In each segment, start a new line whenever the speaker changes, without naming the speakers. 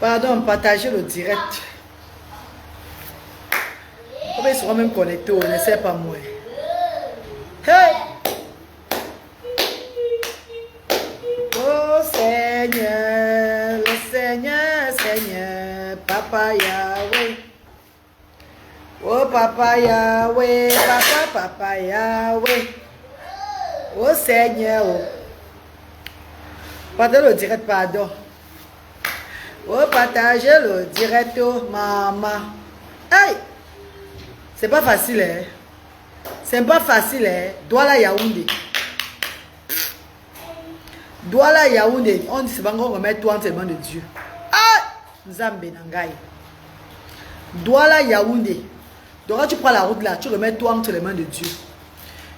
Pardon, partagez le direct. Comment ils seront même connectés, on ne sait pas moi. Hey! Oh Seigneur, le Seigneur, Seigneur, Papa Yahweh. Oh Papa Yahweh, Papa Yahweh. Oh Seigneur, oh. Partagez le direct, pardon. Oh, partagez le direct, oh, maman. Hey! C'est pas facile, hein? C'est pas facile, hein? Douala Yaoundé. Douala Yaoundé. On dit c'est pas qu'on remet tout entre les mains de Dieu. Ah! Nzambe Nangaï. Douala Yaoundé. Donc quand tu prends la route là, tu remets tout entre les mains de Dieu.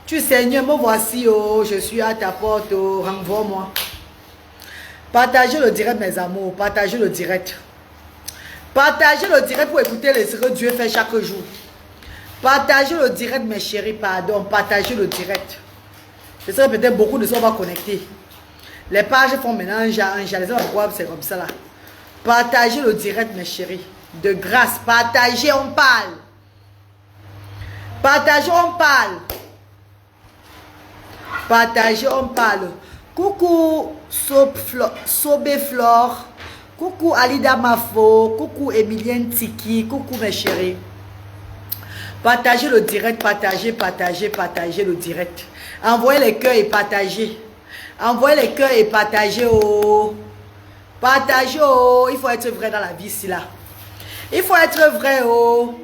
Tu Seigneur, me voici, oh, je suis à ta porte, oh, renvoie-moi. Partagez le direct, mes amours. Partagez le direct. Partagez le direct pour écouter ce que Dieu fait chaque jour. Partagez le direct, mes chéris, pardon. Partagez le direct. Je sais peut-être beaucoup de ça va connecter. Les pages font maintenant un genre. Les gens c'est comme ça là. Partagez le direct, mes chéris. De grâce, partagez, on parle. Partagez, on parle. Partagez, on parle. Coucou Sobeflore. Coucou Alida Mafo. Coucou Emilienne Tiki. Coucou mes chéris. Partagez le direct, partagez le direct. Envoyez les cœurs et partagez. Envoyez les cœurs et partagez. Oh. Partagez. Oh. Il faut être vrai dans la vie ici là. Il faut être vrai. Oh.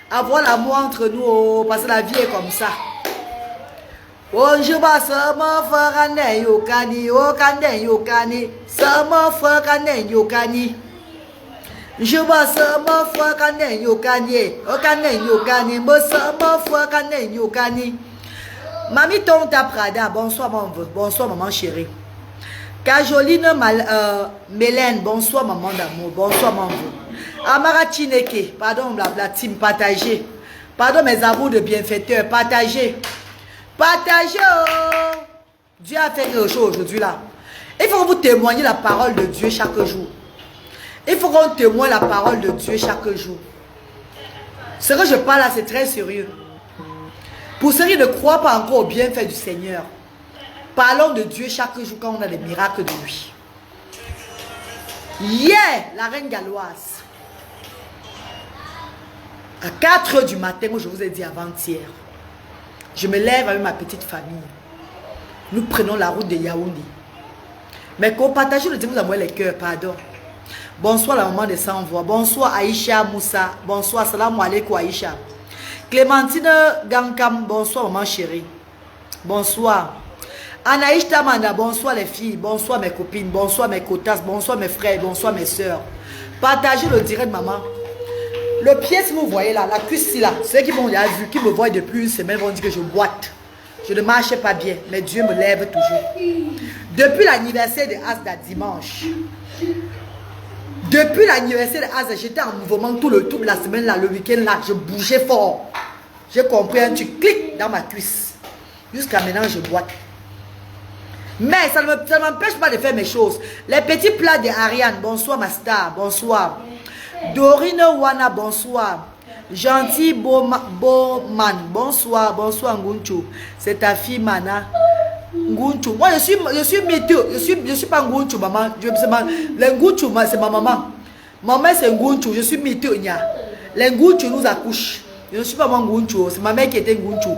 Avoir l'amour entre nous. Oh. Parce que la vie est comme ça. Bonjour, sama frère yokani, okane yokani, sama frère yokani. Je vois sama frère yokani, okane yokani, me sama frère yokani. Mamie Tonta Prada, bonsoir bonsoir maman chérie. Cajoline Mélène, bonsoir maman d'amour, bonsoir maman. Amara Chineke, pardon la team, partagez. Pardon mes amours de bienfaiteurs, partagez. Partagez. Oh. Dieu a fait quelque chose aujourd'hui là. Il faut que vous témoignez la parole de Dieu chaque jour. Il faut qu'on témoigne la parole de Dieu chaque jour. Ce que je parle là, c'est très sérieux. Pour ceux qui ne croient pas encore au bienfait du Seigneur, parlons de Dieu chaque jour quand on a des miracles de lui. Hier, la reine galloise, à 4 h du matin, moi je vous ai dit avant-hier, je me lève avec ma petite famille. Nous prenons la route de Yaoundé. Mais qu'on partage le dimanche, vous envoyez les cœurs, pardon. Bonsoir la maman de sans-voix. Bonsoir Aïcha Moussa. Bonsoir, salam alaikum Aïcha. Clémentine Gankam, bonsoir maman chérie. Bonsoir. Anaïs Tamanda, bonsoir les filles. Bonsoir mes copines. Bonsoir mes cotas. Bonsoir mes frères. Bonsoir mes soeurs. Partagez le direct maman. Le pied, si vous voyez là, la cuisse là, ceux qui m'ont déjà vu, qui me voient depuis une semaine, vont dire que je boite. Je ne marchais pas bien, mais Dieu me lève toujours. Depuis l'anniversaire de Asda dimanche, depuis l'anniversaire de Asda, j'étais en mouvement toute la semaine là, le week-end là, je bougeais fort. J'ai compris un truc, clic dans ma cuisse. Jusqu'à maintenant, je boite. Mais ça ne m'empêche pas de faire mes choses. Les petits plats de Ariane, bonsoir ma star, bonsoir. Dorine Wana, bonsoir. Gentil Boman, bonsoir, bonsoir Ngunchu. C'est ta fille Mana. Ngunchu. Moi je suis météo, je suis pas Ngunchu maman. Le Ngunchu c'est ma maman. Maman c'est Ngunchu, je suis météo. Les Ngunchu nous accouchent. Je ne suis pas maman Ngunchu, c'est ma mère qui était Ngunchu.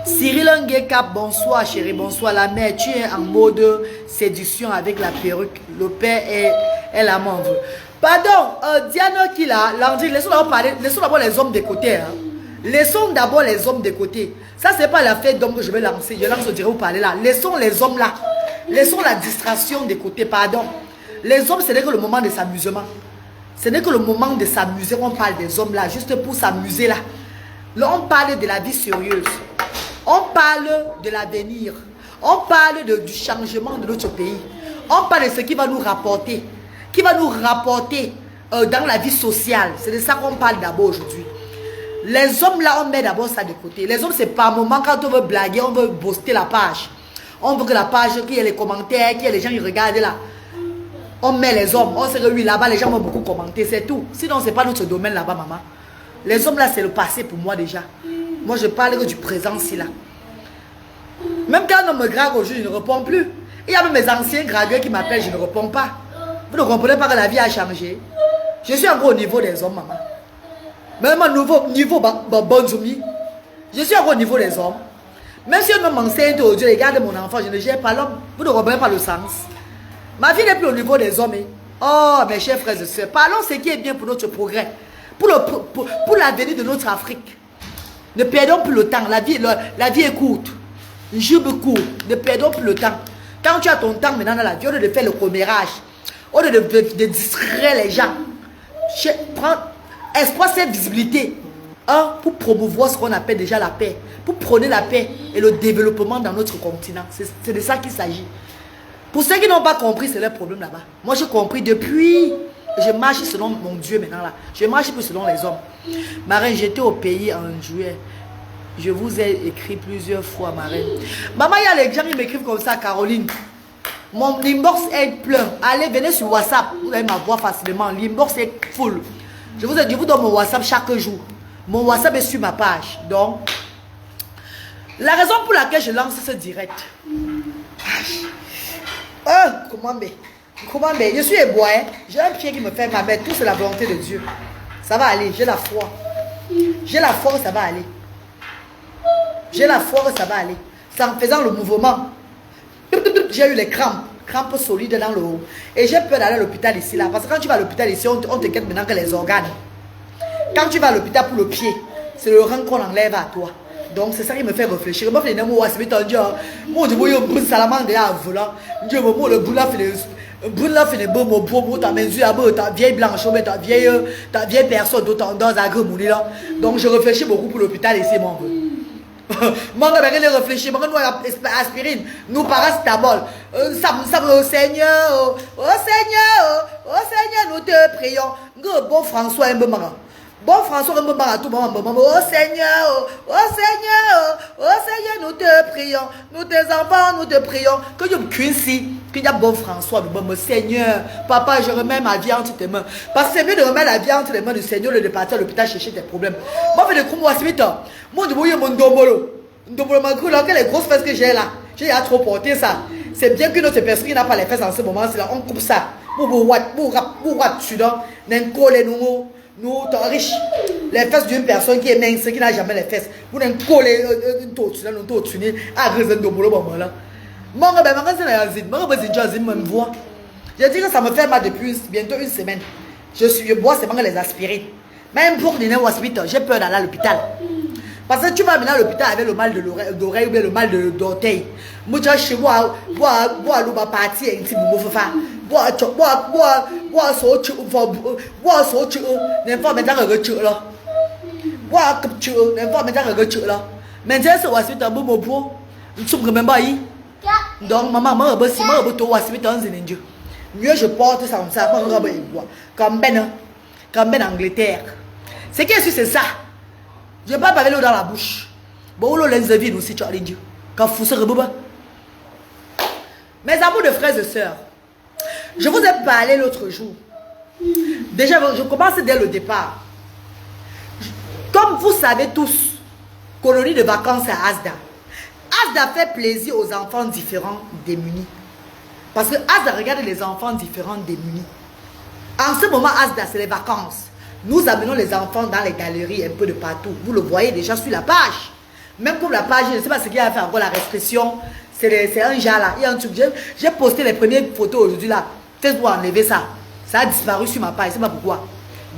Cyril Ngekap, bonsoir chérie, bonsoir la mère. Tu es en mode séduction avec la perruque. Le père est la main. Pardon, Diana qui là, Landry, laissons d'abord les hommes de côté. Hein. Laissons d'abord les hommes de côté. Ça, c'est pas la fête d'hommes que je vais lancer. Je lance, je dirais, vous parlez là. Laissons les hommes là. Laissons la distraction de côté, pardon. Les hommes, ce n'est que le moment de s'amusement. Ce n'est que le moment de s'amuser. On parle des hommes là, juste pour s'amuser là. Là, on parle de la vie sérieuse. On parle de l'avenir. On parle du changement de notre pays. On parle de ce qui va nous rapporter. Qui va nous rapporter dans la vie sociale. C'est de ça qu'on parle d'abord aujourd'hui. Les hommes là, on met d'abord ça de côté. Les hommes, c'est par moment quand on veut blaguer, on veut booster la page. On veut que la page, qu'il y ait les commentaires, qu'il y ait les gens qui regardent là. On met les hommes, on sait que oui, là-bas, les gens vont beaucoup commenter, c'est tout. Sinon, ce n'est pas notre domaine là-bas, maman. Les hommes là, c'est le passé pour moi déjà. Moi, je parle que du présent ici là. Même quand on me drague aujourd'hui, je ne réponds plus. Il y a même mes anciens dragueurs qui m'appellent, je ne réponds pas. Vous ne comprenez pas que la vie a changé. Je suis encore au niveau des hommes, maman. Même au niveau bonjoumi. Je suis encore au niveau des hommes. Même si on m'enseigne aujourd'hui, regarde mon enfant, je ne gère pas l'homme. Vous ne comprenez pas le sens. Ma vie n'est plus au niveau des hommes. Oh, mes chers frères et sœurs, parlons ce qui est bien pour notre progrès. Pour l'avenir de notre Afrique. Ne perdons plus le temps. La vie est courte. Une journée courte. Ne perdons plus le temps. Quand tu as ton temps maintenant dans la vie, au lieu de faire le commérage, au lieu de distraire les gens, exploite cette visibilité pour promouvoir ce qu'on appelle déjà la paix. Pour prôner la paix et le développement dans notre continent. C'est de ça qu'il s'agit. Pour ceux qui n'ont pas compris, c'est leur problème là-bas. Moi, j'ai compris depuis. Je marche selon mon Dieu maintenant là. Je marche plus selon les hommes. Marraine, j'étais au pays en juillet. Je vous ai écrit plusieurs fois, marraine. Maman, il y a les gens qui m'écrivent comme ça, Caroline. Mon inbox est plein. Allez, venez sur WhatsApp. Vous allez m'avoir facilement. L'inbox est full. Je vous donne mon WhatsApp chaque jour. Mon WhatsApp est sur ma page. Donc, la raison pour laquelle je lance ce direct. Comment je suis ébois. J'ai un pied qui me fait ma bête. Tout c'est la volonté de Dieu. Ça va aller. J'ai la foi. J'ai la foi que ça va aller. J'ai la foi que ça va aller. C'est en faisant le mouvement. J'ai eu les crampes. Crampes solides dans le haut. Et j'ai peur d'aller à l'hôpital ici là. Parce que quand tu vas à l'hôpital ici, on te quitte maintenant que les organes. Quand tu vas à l'hôpital pour le pied, c'est le rang qu'on enlève à toi. Donc c'est ça qui me fait réfléchir. Moi, je moi, je vois un salamandre à volant. Je vois le boulot fait ta mesure, ta vieille blanche, ta vieille personne dans la grille là. Donc je réfléchis beaucoup pour l'hôpital ici, mon gars. Moi, je vais réfléchir. Moi, nous aspirine, nous paracétamol. Au Seigneur, nous te prions. Bon François, un peu marrant. Bon François, un peu marrant tout le monde. Oh Seigneur, nous te prions. Nous tes enfants, nous te prions. Que je me cuisse, que y a bon François, mon Seigneur. Papa, je remets ma vie entre tes mains. Parce que c'est mieux de remettre la vie entre les mains du Seigneur, de partir à l'hôpital chercher tes problèmes. Moi, je vais te moi, c'est vite. Moi, je vais mon domolo. Que les grosses fesses que j'ai là, j'ai trop porté ça. C'est bien que notre personne qui n'a pas les fesses en ce moment, c'est là, on coupe ça. Nous, t'es riche. Les fesses d'une personne qui est mince, qui n'a jamais les fesses. Vous n'avez collé une taux, à raison de boulot, là. Moi, je dis que ça me fait mal depuis bientôt une semaine. Je bois seulement les aspirines. Même pour les hospital, j'ai peur d'aller à l'hôpital. Parce que tu vas venir à l'hôpital avec le mal de l'oreille ou bien le mal d'orteil. Moi, je suis chez moi, bois, parti, un petit bout de fa. Bois, n'importe mettre un retour là. Bois, n'importe mettre un retour là. Maintenant, c'est hospital, un bon pot. Nous sommes même pas ici. Donc, maman, moi, si moi, je suis hospital, mieux je porte ça comme ça, comme Ben Angleterre. Ce qui est sûr, c'est ça. Je ne vais pas parler l'eau dans la bouche. Bon, l'eau lève vie aussi, tu as dit. Quand vous serez boba. Mes amours de frères et sœurs, je vous ai parlé l'autre jour. Déjà, je commence dès le départ. Comme vous savez tous, colonie de vacances à Asda. Asda fait plaisir aux enfants différents démunis. Parce que Asda regarde les enfants différents démunis. En ce moment, Asda, c'est les vacances. Nous amenons les enfants dans les galeries un peu de partout. Vous le voyez déjà sur la page. Même comme la page, je ne sais pas ce qu'il y a à faire encore la restriction. C'est un genre là. Il y a un truc. J'ai posté les premières photos aujourd'hui là. Facebook a enlevé ça. Ça a disparu sur ma page. Je ne sais pas pourquoi.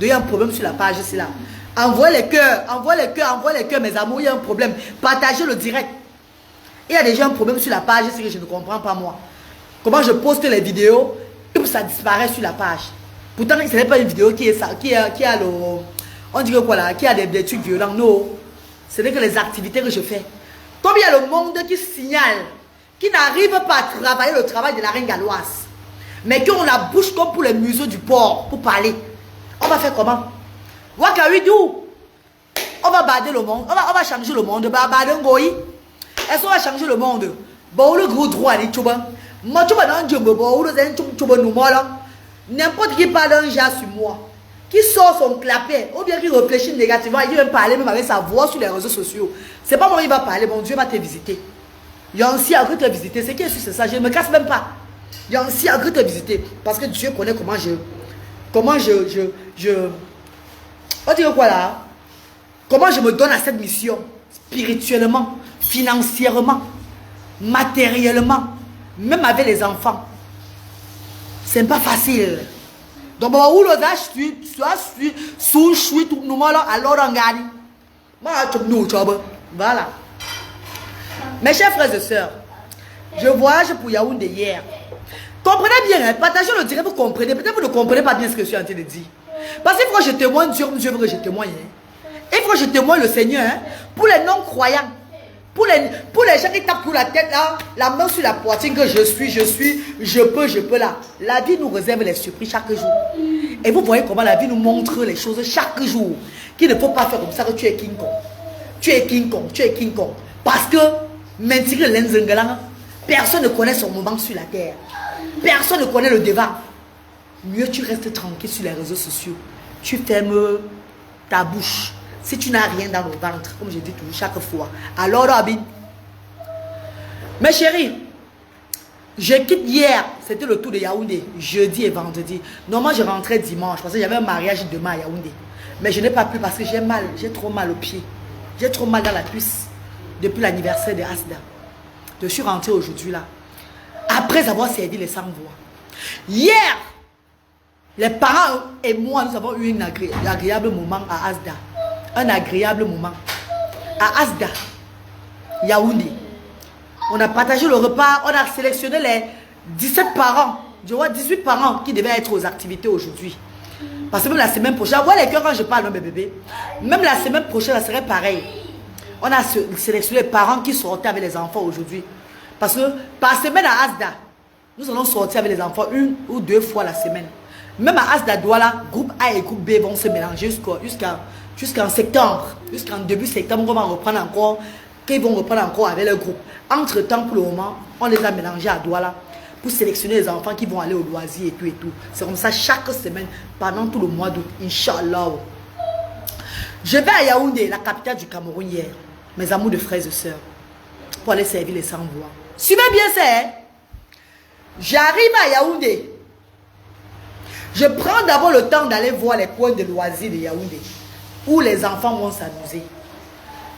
Il y a un problème sur la page ici là. Envoyez les cœurs. Envoyez les cœurs, mes amours. Il y a un problème. Partagez le direct. Il y a déjà un problème sur la page. C'est que je ne comprends pas moi. Comment je poste les vidéos. Tout ça disparaît sur la page. Pourtant, ce n'est pas une vidéo qui a le... On dirait quoi là? Qui a des trucs violents. Non. Ce n'est que les activités que je fais. Comme il y a le monde qui signale, qui n'arrive pas à travailler le travail de la reine galloise, mais qui ont la bouche comme pour les museaux du porc pour parler. On va faire comment? What can we do? On va bader le monde. On va changer le monde. Est-ce qu'on va changer le monde? Bon, le gros droit, les tchouba. Moi, tu vas dans un djumbo, ou le zen tchouba nous là. N'importe qui parle d'un genre sur moi, qui sort son clapet, ou bien qui réfléchit négativement, il va parler même avec sa voix sur les réseaux sociaux. C'est pas moi qui va parler, mon Dieu va te visiter. Il y a aussi à te visiter. Ce qui est sûr, c'est ça. Je ne me casse même pas. Il y a aussi à te visiter. Parce que Dieu connaît comment on dit quoi là? Comment je me donne à cette mission? Spirituellement, financièrement, matériellement, même avec les enfants. C'est pas facile. Donc, où le suis tout nous alors on gagne. Voilà. Mes chers frères et sœurs, je voyage pour Yaoundé hier. Comprenez bien, hein, partagez le direct, vous comprenez. Peut-être que vous ne comprenez pas bien ce que je suis en train de dire. Parce qu'il faut que je témoigne, Dieu veut que je témoigne. Hein. Il faut que je témoigne le Seigneur. Hein, pour les non-croyants, pour les gens qui tapent pour la tête, là, la main sur la poitrine que je peux là. La vie nous réserve les surprises chaque jour. Et vous voyez comment la vie nous montre les choses chaque jour. Qu'il ne faut pas faire comme ça que tu es King Kong. Tu es King Kong, tu es King Kong. Parce que, maintenant, personne ne connaît son moment sur la terre. Personne ne connaît le devant. Mieux tu restes tranquille sur les réseaux sociaux. Tu fermes ta bouche. Si tu n'as rien dans le ventre, comme je dis toujours chaque fois. Alors, Abid. Mes chéris, je quitte hier. C'était le tour de Yaoundé. Jeudi et vendredi. Normalement, je rentrais dimanche. Parce que j'avais un mariage demain à Yaoundé. Mais je n'ai pas pu parce que j'ai mal. J'ai trop mal au pied. J'ai trop mal dans la cuisse. Depuis l'anniversaire de Asda. Je suis rentré aujourd'hui là. Après avoir servi les 100 voix. Hier, les parents et moi, nous avons eu un agréable moment à Asda. Un agréable moment. À Asda, Yaoundé. On a partagé le repas. On a sélectionné les 17 parents. Je vois 18 parents qui devaient être aux activités aujourd'hui. Parce que même la semaine prochaine, vous voyez les cœurs quand je parle de mes bébés. Même la semaine prochaine, ça serait pareil. On a sélectionné les parents qui sortaient avec les enfants aujourd'hui. Parce que par semaine à Asda, nous allons sortir avec les enfants 1 ou 2 fois la semaine. Même à Asda Douala, groupe A et groupe B vont se mélanger jusqu'en septembre. Jusqu'en début septembre, on va reprendre encore. Qu'ils vont reprendre encore avec le groupe. Entre temps, pour le moment, on les a mélangés à Douala pour sélectionner les enfants qui vont aller au loisir et tout et tout. C'est comme ça chaque semaine pendant tout le mois d'août. Inch'Allah. Je vais à Yaoundé, la capitale du Cameroun hier. Mes amours de frères et sœurs. Pour aller servir les 100 voix. Suivez bien ça. Hein? J'arrive à Yaoundé. Je prends d'abord le temps d'aller voir les coins de loisirs de Yaoundé. Où les enfants vont s'amuser.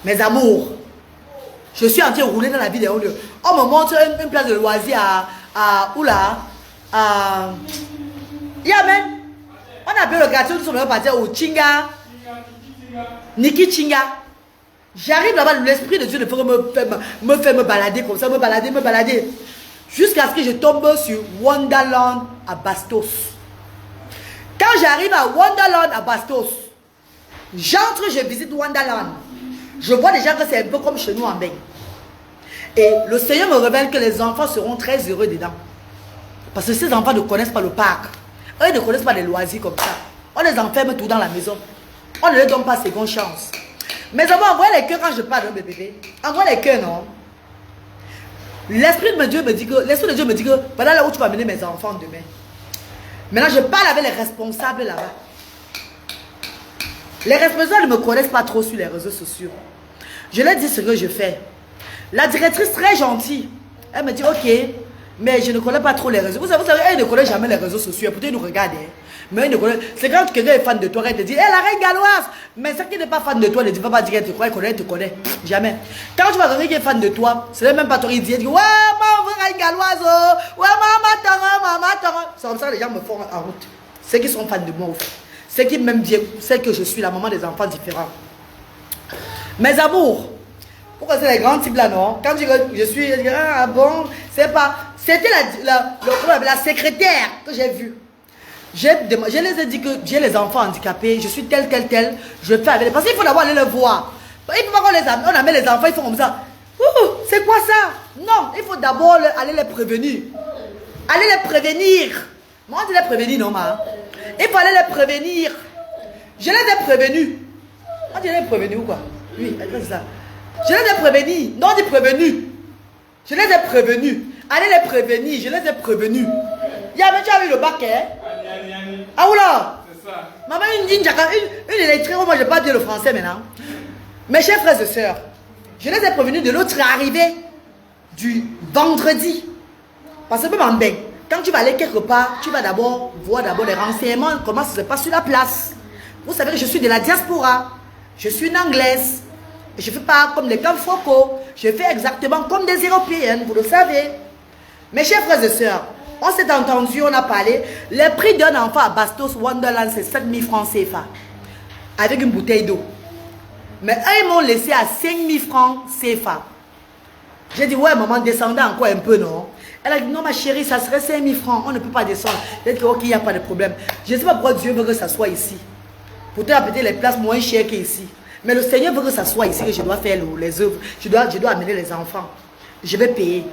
Mes amours. Je suis en train de rouler dans la ville de Yaoundé. On me montre une place de loisirs où là. Yamen. On appelle le quartier où nous sommes partis au Chinga. Niki Chinga. J'arrive là-bas, l'esprit de Dieu me fait me balader comme ça, me balader. Jusqu'à ce que je tombe sur Wonderland à Bastos. Quand j'arrive à Wonderland à Bastos, j'entre, je visite Wonderland. Je vois déjà que c'est un peu comme chez nous en Beng. Et le Seigneur me révèle que les enfants seront très heureux dedans. Parce que ces enfants ne connaissent pas le parc. Eux ne connaissent pas les loisirs comme ça. On les enferme tout dans la maison. On ne leur donne pas seconde chance. Mais avant, envoyez les cœurs quand je parle de mes bébés. Envoyez les cœurs, non? L'Esprit de Dieu me dit que voilà là où tu vas amener mes enfants demain. Maintenant, je parle avec les responsables là-bas. Les responsables ne me connaissent pas trop sur les réseaux sociaux. Je leur dis ce que je fais. La directrice très gentille, elle me dit ok, mais je ne connais pas trop les réseaux. Vous savez, elle ne connaît jamais les réseaux sociaux. Peut-être nous regarde. Hein. Mais c'est quand quelqu'un est fan de toi, elle te dit, hé, la reine galloise. Mais celle qui n'est pas fan de toi, elle ne va pas dire qu'elle te croit, elle te connaît. Jamais. Quand tu vas quelqu'un qui est fan de toi, c'est même pas toi qui dit, ouais, moi, on veut reine galloise, oh. Ouais, maman, c'est comme ça que les gens me font en route. Ceux qui sont fans de moi, ceux qui m'aiment bien, ceux que je suis la maman des enfants différents. Mes amours, pourquoi c'est les grands types là, non? Quand je suis, je dis, ah bon, c'est pas. C'était la secrétaire que j'ai vue. Je les ai dit que j'ai les enfants handicapés, je suis tel, je fais avec. Parce qu'il faut d'abord aller les voir. Il faut pas qu'on les amène, on amène les enfants, ils font comme ça. C'est quoi ça? Non, il faut d'abord aller les prévenir. Aller les prévenir. Moi, on dit les prévenir, non, ma. Il faut aller les prévenir. Je les ai prévenus. On dit les prévenus ou quoi? Oui, c'est ça. Je les ai prévenus. Non, on dit prévenus. Je les ai prévenus. Allez les prévenir, je les ai prévenus. Il y a même déjà eu le bac, hein? Ah oula. Maman, une électrique, moi je ne vais pas dire le français maintenant. Mes chers frères et sœurs, je les ai prévenus de l'autre arrivée du vendredi. Parce que même quand tu vas aller quelque part, tu vas d'abord voir les renseignements, comment ça se passe sur la place. Vous savez que je suis de la diaspora. Je suis une Anglaise. Je ne fais pas comme les Camfoko. Je fais exactement comme des Européennes, vous le savez. Mes chers frères et sœurs, on s'est entendu, on a parlé. Le prix d'un enfant à Bastos Wonderland, c'est 7 000 francs CFA. Avec une bouteille d'eau. Mais eux, ils m'ont laissé à 5 000 francs CFA. J'ai dit, ouais, maman, descendez encore un peu, non? Elle a dit, non, ma chérie, ça serait 5 000 francs. On ne peut pas descendre. J'ai dit, ok, il n'y a pas de problème. Je ne sais pas pourquoi Dieu veut que ça soit ici. Pourtant, peut-être les places moins chères qu'ici. Mais le Seigneur veut que ça soit ici, que je dois faire les œuvres. Je dois amener les enfants. Je vais payer.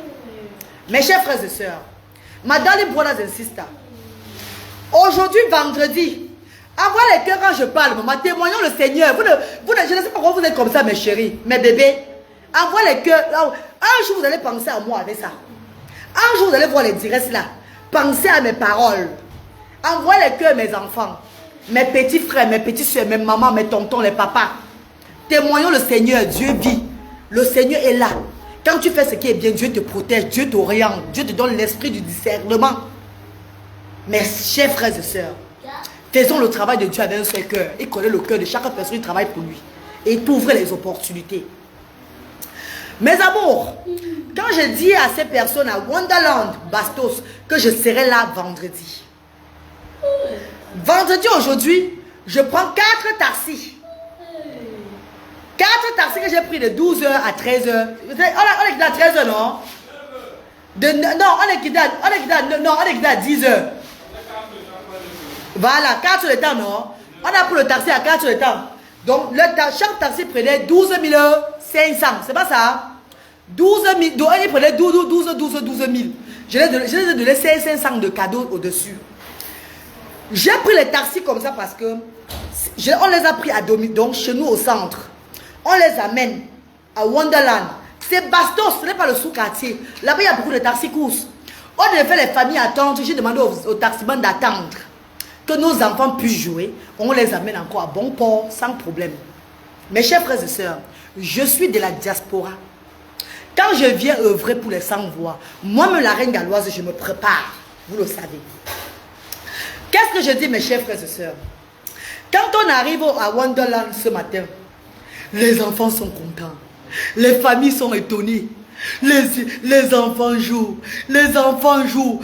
Mes chers frères et sœurs, ma darling brothers and sisters, aujourd'hui, vendredi, envoie les cœurs quand je parle, maman, témoignons le Seigneur. Je ne sais pas pourquoi vous êtes comme ça, mes chéris, mes bébés. Envoie les cœurs. Un jour, vous allez penser à moi avec ça. Un jour, vous allez voir les directs là. Pensez à mes paroles. Envoie les cœurs, mes enfants, mes petits frères, mes petites soeurs, mes mamans, mes tontons, les papas. Témoignons le Seigneur. Dieu vit. Le Seigneur est là. Quand tu fais ce qui est bien, Dieu te protège, Dieu t'oriente, Dieu te donne l'esprit du discernement. Mes chers frères et sœurs, faisons le travail de Dieu avec un seul cœur. Il connaît le cœur de chaque personne qui travaille pour lui. Et il t'ouvre les opportunités. Mes amours, quand je dis à ces personnes à Wonderland, Bastos, que je serai là vendredi. Vendredi aujourd'hui, je prends 4 taxis. 4 taxis que j'ai pris de 12h à 13h. On est quitté à 13h, non? Non, on est quitté à 10h. Voilà, 4 de temps, non? On a pris le taxi à 4 de temps. Donc, chaque taxi prenait 12 500. C'est pas ça? 12 000. Donc, il prenait 12 000. Je les ai donné 500 de cadeaux au-dessus. J'ai pris les taxis comme ça parce que on les a pris à domicile, donc chez nous au centre. On les amène à Wonderland. C'est Bastos, ce n'est pas le sous-quartier. Là-bas, il y a beaucoup de taxi-courses. On devait faire les familles attendre. J'ai demandé aux taximans d'attendre que nos enfants puissent jouer. On les amène encore à bon port, sans problème. Mes chers frères et sœurs, je suis de la diaspora. Quand je viens œuvrer pour les sans-voix, moi-même la reine galloise, je me prépare. Vous le savez. Qu'est-ce que je dis, mes chers frères et sœurs? Quand on arrive à Wonderland ce matin, les enfants sont contents. Les familles sont étonnées. Les enfants jouent. Les enfants jouent.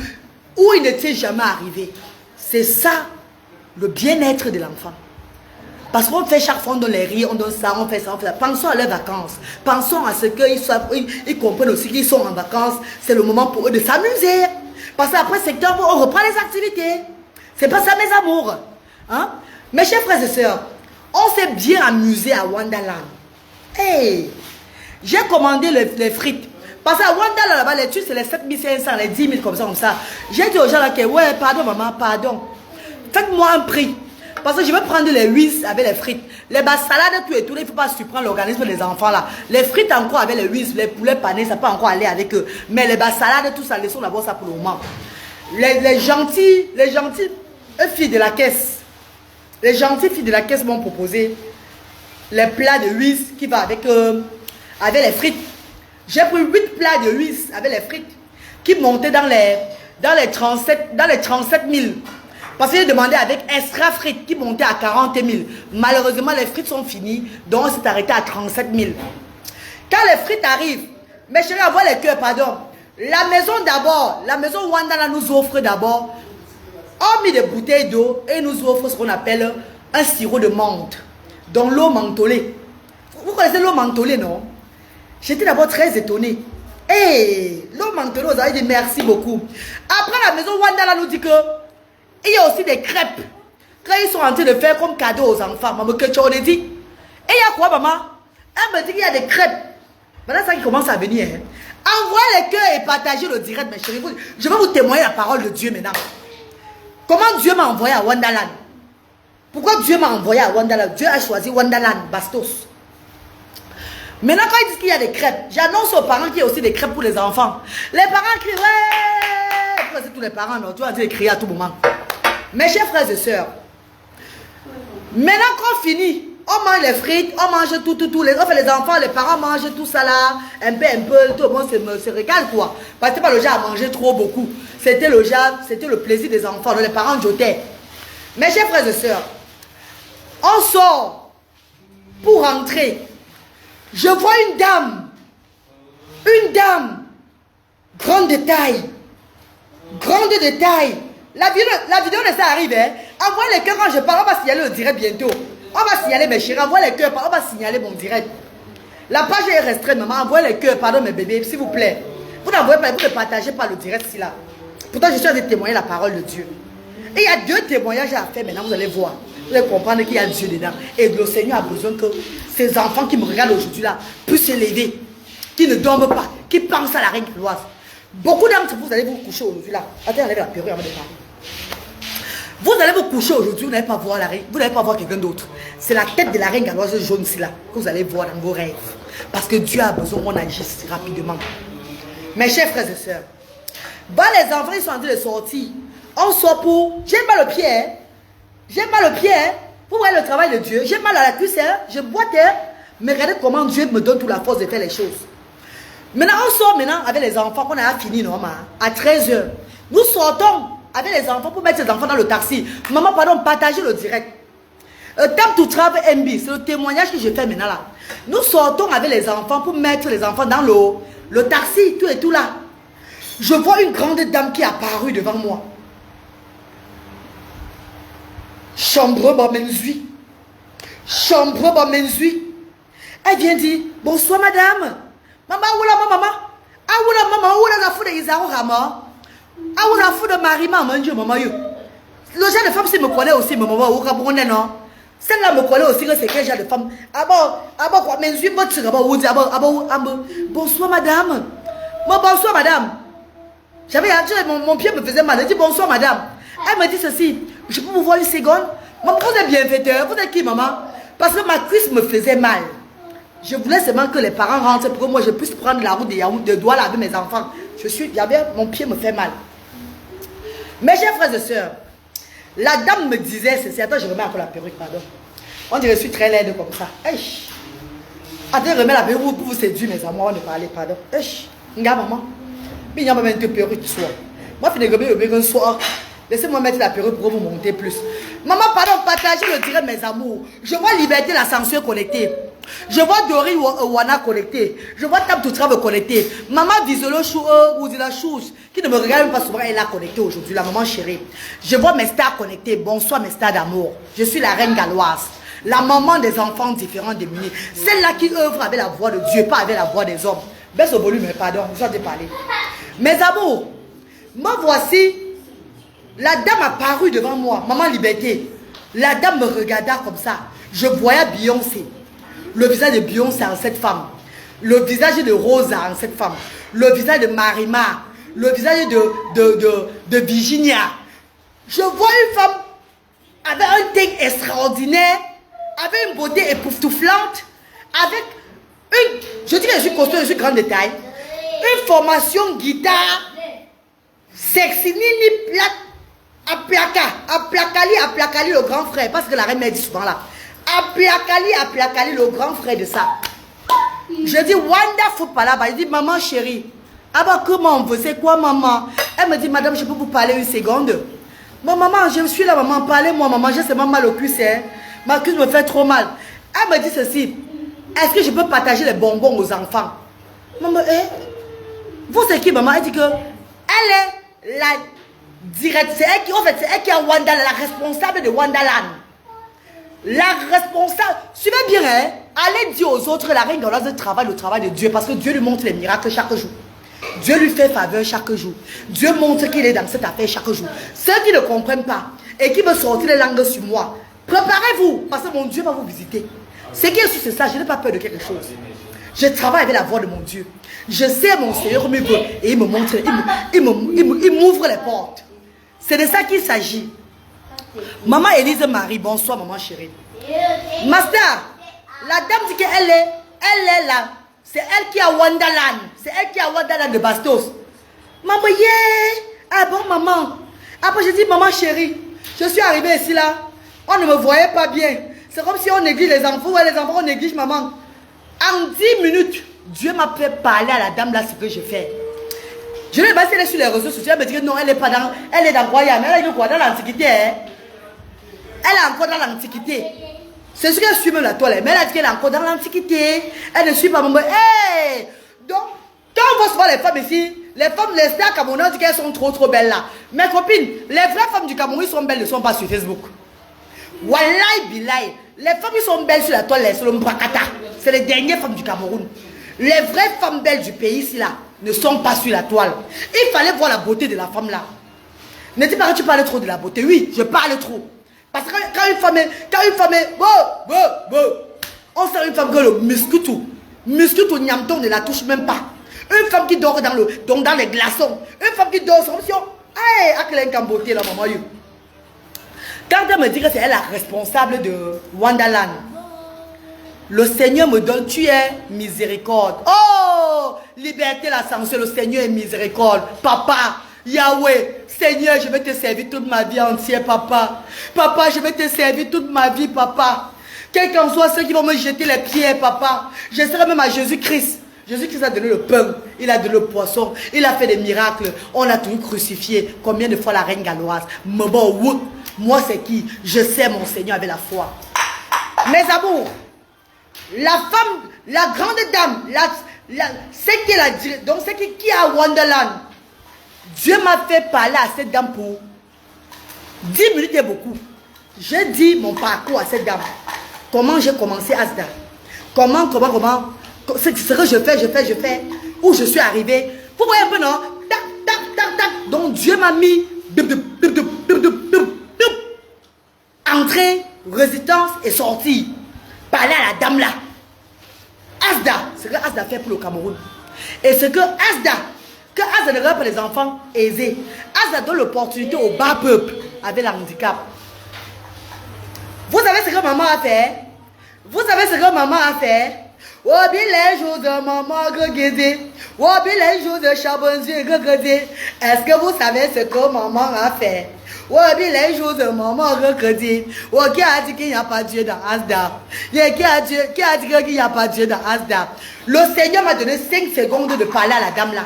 Où il n'était jamais arrivé. C'est ça, le bien-être de l'enfant. Parce qu'on fait chaque fois, on donne les rires, on donne ça, on fait ça, on fait ça. Pensons à leurs vacances. Pensons à ce qu'ils comprennent aussi qu'ils sont en vacances. C'est le moment pour eux de s'amuser. Parce qu'après septembre, on reprend les activités. C'est pas ça, mes amours. Hein? Mes chers frères et sœurs, on s'est bien amusé à Wonderland. Hey! J'ai commandé les frites. Parce qu'à Wonderland, là-bas, les tues, c'est les 7 500, les 10 000 comme ça. J'ai dit aux gens là que, ouais, pardon, maman, pardon. Faites-moi un prix. Parce que je vais prendre les huîtres avec les frites. Les salades, tout et tout, il ne faut pas surprendre l'organisme des enfants là. Les frites encore avec les huîtres, les poulets panés, ça peut encore aller avec eux. Mais les salades, tout ça, laissons d'abord ça pour le moment. Les gentilles filles de la caisse. Les gentilles filles de la caisse m'ont proposé les plats de huîtres qui vont avec les frites. J'ai pris 8 plats de huîtres avec les frites qui montaient dans les 37 000. Parce que j'ai demandé avec extra frites qui montaient à 40 000. Malheureusement, les frites sont finies, donc on s'est arrêté à 37 000. Quand les frites arrivent, mes chéris, envoie les cœurs, pardon. La maison d'abord, la maison Wonderland nous offre d'abord, hormis des bouteilles d'eau, et nous offre ce qu'on appelle un sirop de menthe. Donc l'eau mentholée. Vous connaissez l'eau mentholée, non? J'étais d'abord très étonné. Hey, l'eau mentholée, vous avez dit merci beaucoup. Après, la maison Wonderland nous dit que il y a aussi des crêpes. Quand ils sont en train de faire comme cadeau aux enfants, maman, que tu en as dit. Et il y a quoi, maman? Elle me dit qu'il y a des crêpes. Voilà ça qui commence à venir. Hein. Envoie les cœurs et partagez le direct, mes chéris. Je vais vous témoigner la parole de Dieu maintenant. Comment Dieu m'a envoyé à Wonderland? Pourquoi Dieu m'a envoyé à Wonderland? Dieu a choisi Wonderland, Bastos. Maintenant, quand ils disent qu'il y a des crêpes, j'annonce aux parents qu'il y a aussi des crêpes pour les enfants. Les parents crient, ouais! C'est tous les parents, non? Tu vas dire crier à tout moment. Mes chers frères et sœurs, maintenant qu'on finit, on mange les frites, on mange tout, les enfants, les parents mangent tout ça là, un peu, tout le monde se régale quoi. Parce que c'est pas le genre à manger trop beaucoup. C'était le plaisir des enfants, les parents jotaient. Mes chers frères et sœurs, on sort pour rentrer. Je vois une dame, grande de taille. La vidéo de ça arrive, hein. Envoie les cœurs quand je parle, on va signaler le direct bientôt. On va signaler mes chéris, envoie les cœurs, on va signaler mon direct. La page est restreinte, maman, envoie les cœurs, pardon mes bébés, s'il vous plaît. Vous n'envoyez pas, vous ne partagez pas le direct ici là. Pourtant, je suis en train de témoigner la parole de Dieu. Et il y a 2 témoignages à faire maintenant, vous allez voir. Vous allez comprendre qu'il y a Dieu dedans. Et le Seigneur a besoin que ces enfants qui me regardent aujourd'hui là puissent s'élever, qui ne dorment pas, qui pensent à la reine galoise. Beaucoup d'entre vous allez vous coucher aujourd'hui là. Attends, enlève la perruque avant de parler. Vous allez vous coucher aujourd'hui, vous n'allez pas voir la reine, vous n'allez pas voir quelqu'un d'autre. C'est la tête de la reine galoise jaune ici là que vous allez voir dans vos rêves. Parce que Dieu a besoin qu'on agisse rapidement. Mes chers frères et sœurs, les enfants ils sont en train de sortir. On sort pour... J'ai mal au pied, hein. J'ai mal au pied, hein. Vous voyez le travail de Dieu. J'ai mal à la cuisse, hein. Je boite, hein. Mais regardez comment Dieu me donne toute la force de faire les choses. Maintenant, on sort maintenant avec les enfants qu'on a fini normalement à 13 h. Nous sortons avec les enfants pour mettre les enfants dans le taxi. Maman, pardon, partagez le direct. Time to travel MB, c'est le témoignage que je fais maintenant là. Nous sortons avec les enfants pour mettre les enfants dans le taxi, tout et tout là. Je vois une grande dame qui est apparue devant moi. Chambre Bamenzui. Elle vient dire, bonsoir madame. Maman, maman. Ah, maman, la fou de Isaro Rama. Ah, la fou de Marie, maman, maman, yo. Le genre de femme, c'est me connaît aussi, maman, ou Camerounais, non? Celle-là me connaît aussi, c'est quel genre de femme? Ah bon, quoi, mais je suis bonsoir madame. Bonsoir madame. Mon pied me faisait mal. Elle dit bonsoir madame. Elle me dit ceci. Je peux vous voir une seconde? Maman, vous êtes bienfaiteur. Vous êtes qui, maman? Parce que ma cuisse me faisait mal. Je voulais seulement que les parents rentrent pour que moi je puisse prendre la route de Douala avec mes enfants. Mon pied me fait mal. Mes chers frères et sœurs, la dame me disait ceci. Attends, je remets encore la perruque, pardon. On dirait que je suis très laide comme ça. Attends, je remets la perruque pour vous séduire, mes amours, on ne parler, pardon. Regarde, maman. Mais il y a même une perruque ce soir. Moi, je vais un soir. Laissez-moi mettre la perruque pour vous monter plus. Maman, pardon, partagez le direct, mes amours. Je vois Liberté, la censure connectée. Je vois Dori Wana connecté. Je vois Tam Toutrave connecté. Maman Disolo Chou ou la Chouche, qui ne me regarde même pas souvent, elle est là connectée aujourd'hui, la maman chérie. Je vois mes stars connectées. Bonsoir mes stars d'amour. Je suis la reine galoise. La maman des enfants différents démunis. Celle-là qui œuvre avec la voix de Dieu, pas avec la voix des hommes. Baisse au volume, pardon, je dois te parler. Mes amours, moi voici. La dame a paru devant moi, maman Liberté. La dame me regarda comme ça. Je voyais Beyoncé. Le visage de Beyoncé en cette femme. Le visage de Rosa en cette femme. Le visage de Marima. Le visage de Virginia. Je vois une femme avec un teint extraordinaire, avec une beauté époustouflante, avec une... Je dis que je suis costaud, je suis grande de taille. Une formation guitare, sexy, ni plate. Aplakali le grand frère, parce que la reine m'a dit souvent là. Aplakali le grand frère de ça. Je dis wonderful palabra. Il dit maman chérie. Ah bah comment vous c'est quoi maman? Elle me dit madame je peux vous parler une seconde. Bon maman je suis là maman, parlez-moi maman, j'ai seulement mal au cuisse. Hein. Ma cuisse me fait trop mal. Elle me dit ceci. Est-ce que je peux partager les bonbons aux enfants? Maman vous c'est qui maman? Elle dit que elle est la direct, c'est elle qui, en fait, c'est elle qui a Wonderland, la responsable de Wonderland. La responsable, suivez bien, hein, allez dire aux autres, la reine galoise travaille le travail de Dieu, parce que Dieu lui montre les miracles chaque jour. Dieu lui fait faveur chaque jour. Dieu montre qu'il est dans cette affaire chaque jour. Ceux qui ne comprennent pas et qui veulent sortir les langues sur moi, préparez-vous, parce que mon Dieu va vous visiter. Ce qui est sûr, c'est ça, je n'ai pas peur de quelque chose. Je travaille avec la voix de mon Dieu. Je sais mon Seigneur me veut et il me montre, il m'ouvre les portes. C'est de ça qu'il s'agit. Maman Élise Marie, bonsoir maman chérie. Master, la dame dit qu'elle est là. C'est elle qui a Wonderland. C'est elle qui a Wonderland de Bastos. Maman, yeah. Ah bon maman. Après je dis maman chérie, Je suis arrivé ici là. On ne me voyait pas bien. C'est comme si on néglige les enfants. Ouais, les enfants, on néglige maman. En 10 minutes, Dieu m'a fait parler à la dame là ce que je fais. Je l'ai basé sur les réseaux sociaux. Elle me dit que non, elle est pas dans. Elle est dans Royal. Mais elle est quoi dans l'Antiquité. Hein? Elle est encore dans l'Antiquité. C'est ce qu'elle suit même la toile. Mais elle a dit qu'elle est encore dans l'Antiquité. Elle ne suit pas mon. Hey! Donc, quand on voit souvent les femmes ici, les femmes, les stars camerounaises disent qu'elles sont trop belles là. Mes copines, les vraies femmes du Cameroun sont belles, ne sont pas sur Facebook. Wallahi billahi. Les femmes qui sont belles sur la toile, c'est le Mbakata. C'est les dernières femmes du Cameroun. Les vraies femmes belles du pays ici là ne sont pas sur la toile. Il fallait voir la beauté de la femme là. Ne dis pas que tu parles trop de la beauté. Oui, je parle trop. Parce que quand une femme est, on sent une femme que le muscuto nyamton ne la touche même pas. Une femme qui dort dans les glaçons. Une femme qui dort sur hey, à quelle beauté là, maman. Quand elle me dit que c'est elle la responsable de Wonderland, le Seigneur me donne, tu es miséricorde. Oh, liberté, la sanction, le Seigneur est miséricorde. Papa, Yahweh, Seigneur, je vais te servir toute ma vie entière, papa. Papa, je vais te servir toute ma vie, papa. Quels qu'en soient ceux qui vont me jeter les pierres, papa. Je serai même à Jésus-Christ. Jésus-Christ a donné le pain, il a donné le poisson, il a fait des miracles. On a tout crucifié. Combien de fois la reine galloise? Moi, c'est qui? Je sais mon Seigneur avec la foi. Mes amours, la femme, la grande dame, c'est qui la donc c'est qui a Wonderland. Dieu m'a fait parler à cette dame pour 10 minutes et beaucoup. J'ai dit mon parcours à cette dame. Comment j'ai commencé Asda. Comment. Ce que je fais. Où je suis arrivé. Vous voyez un peu, non? Tac. Donc Dieu m'a mis entrée, résidence et sortie. Parler à la dame là. Asda, ce que Asda fait pour le Cameroun. Et ce que Asda ne regarde pas les enfants aisés. Asda donne l'opportunité au bas peuple avec le handicap. Vous savez ce que maman a fait? Wabi les jours de maman regardez. Wabi les jours de Chabonzi regardez. Est-ce que vous savez ce que maman a fait? Wabi les jours de maman regardez. Qui a dit qu'il n'y a pas Dieu dans Asda? Qui a dit qu'il n'y a pas Dieu dans Asda? Le Seigneur m'a donné 5 secondes de parler à la dame là.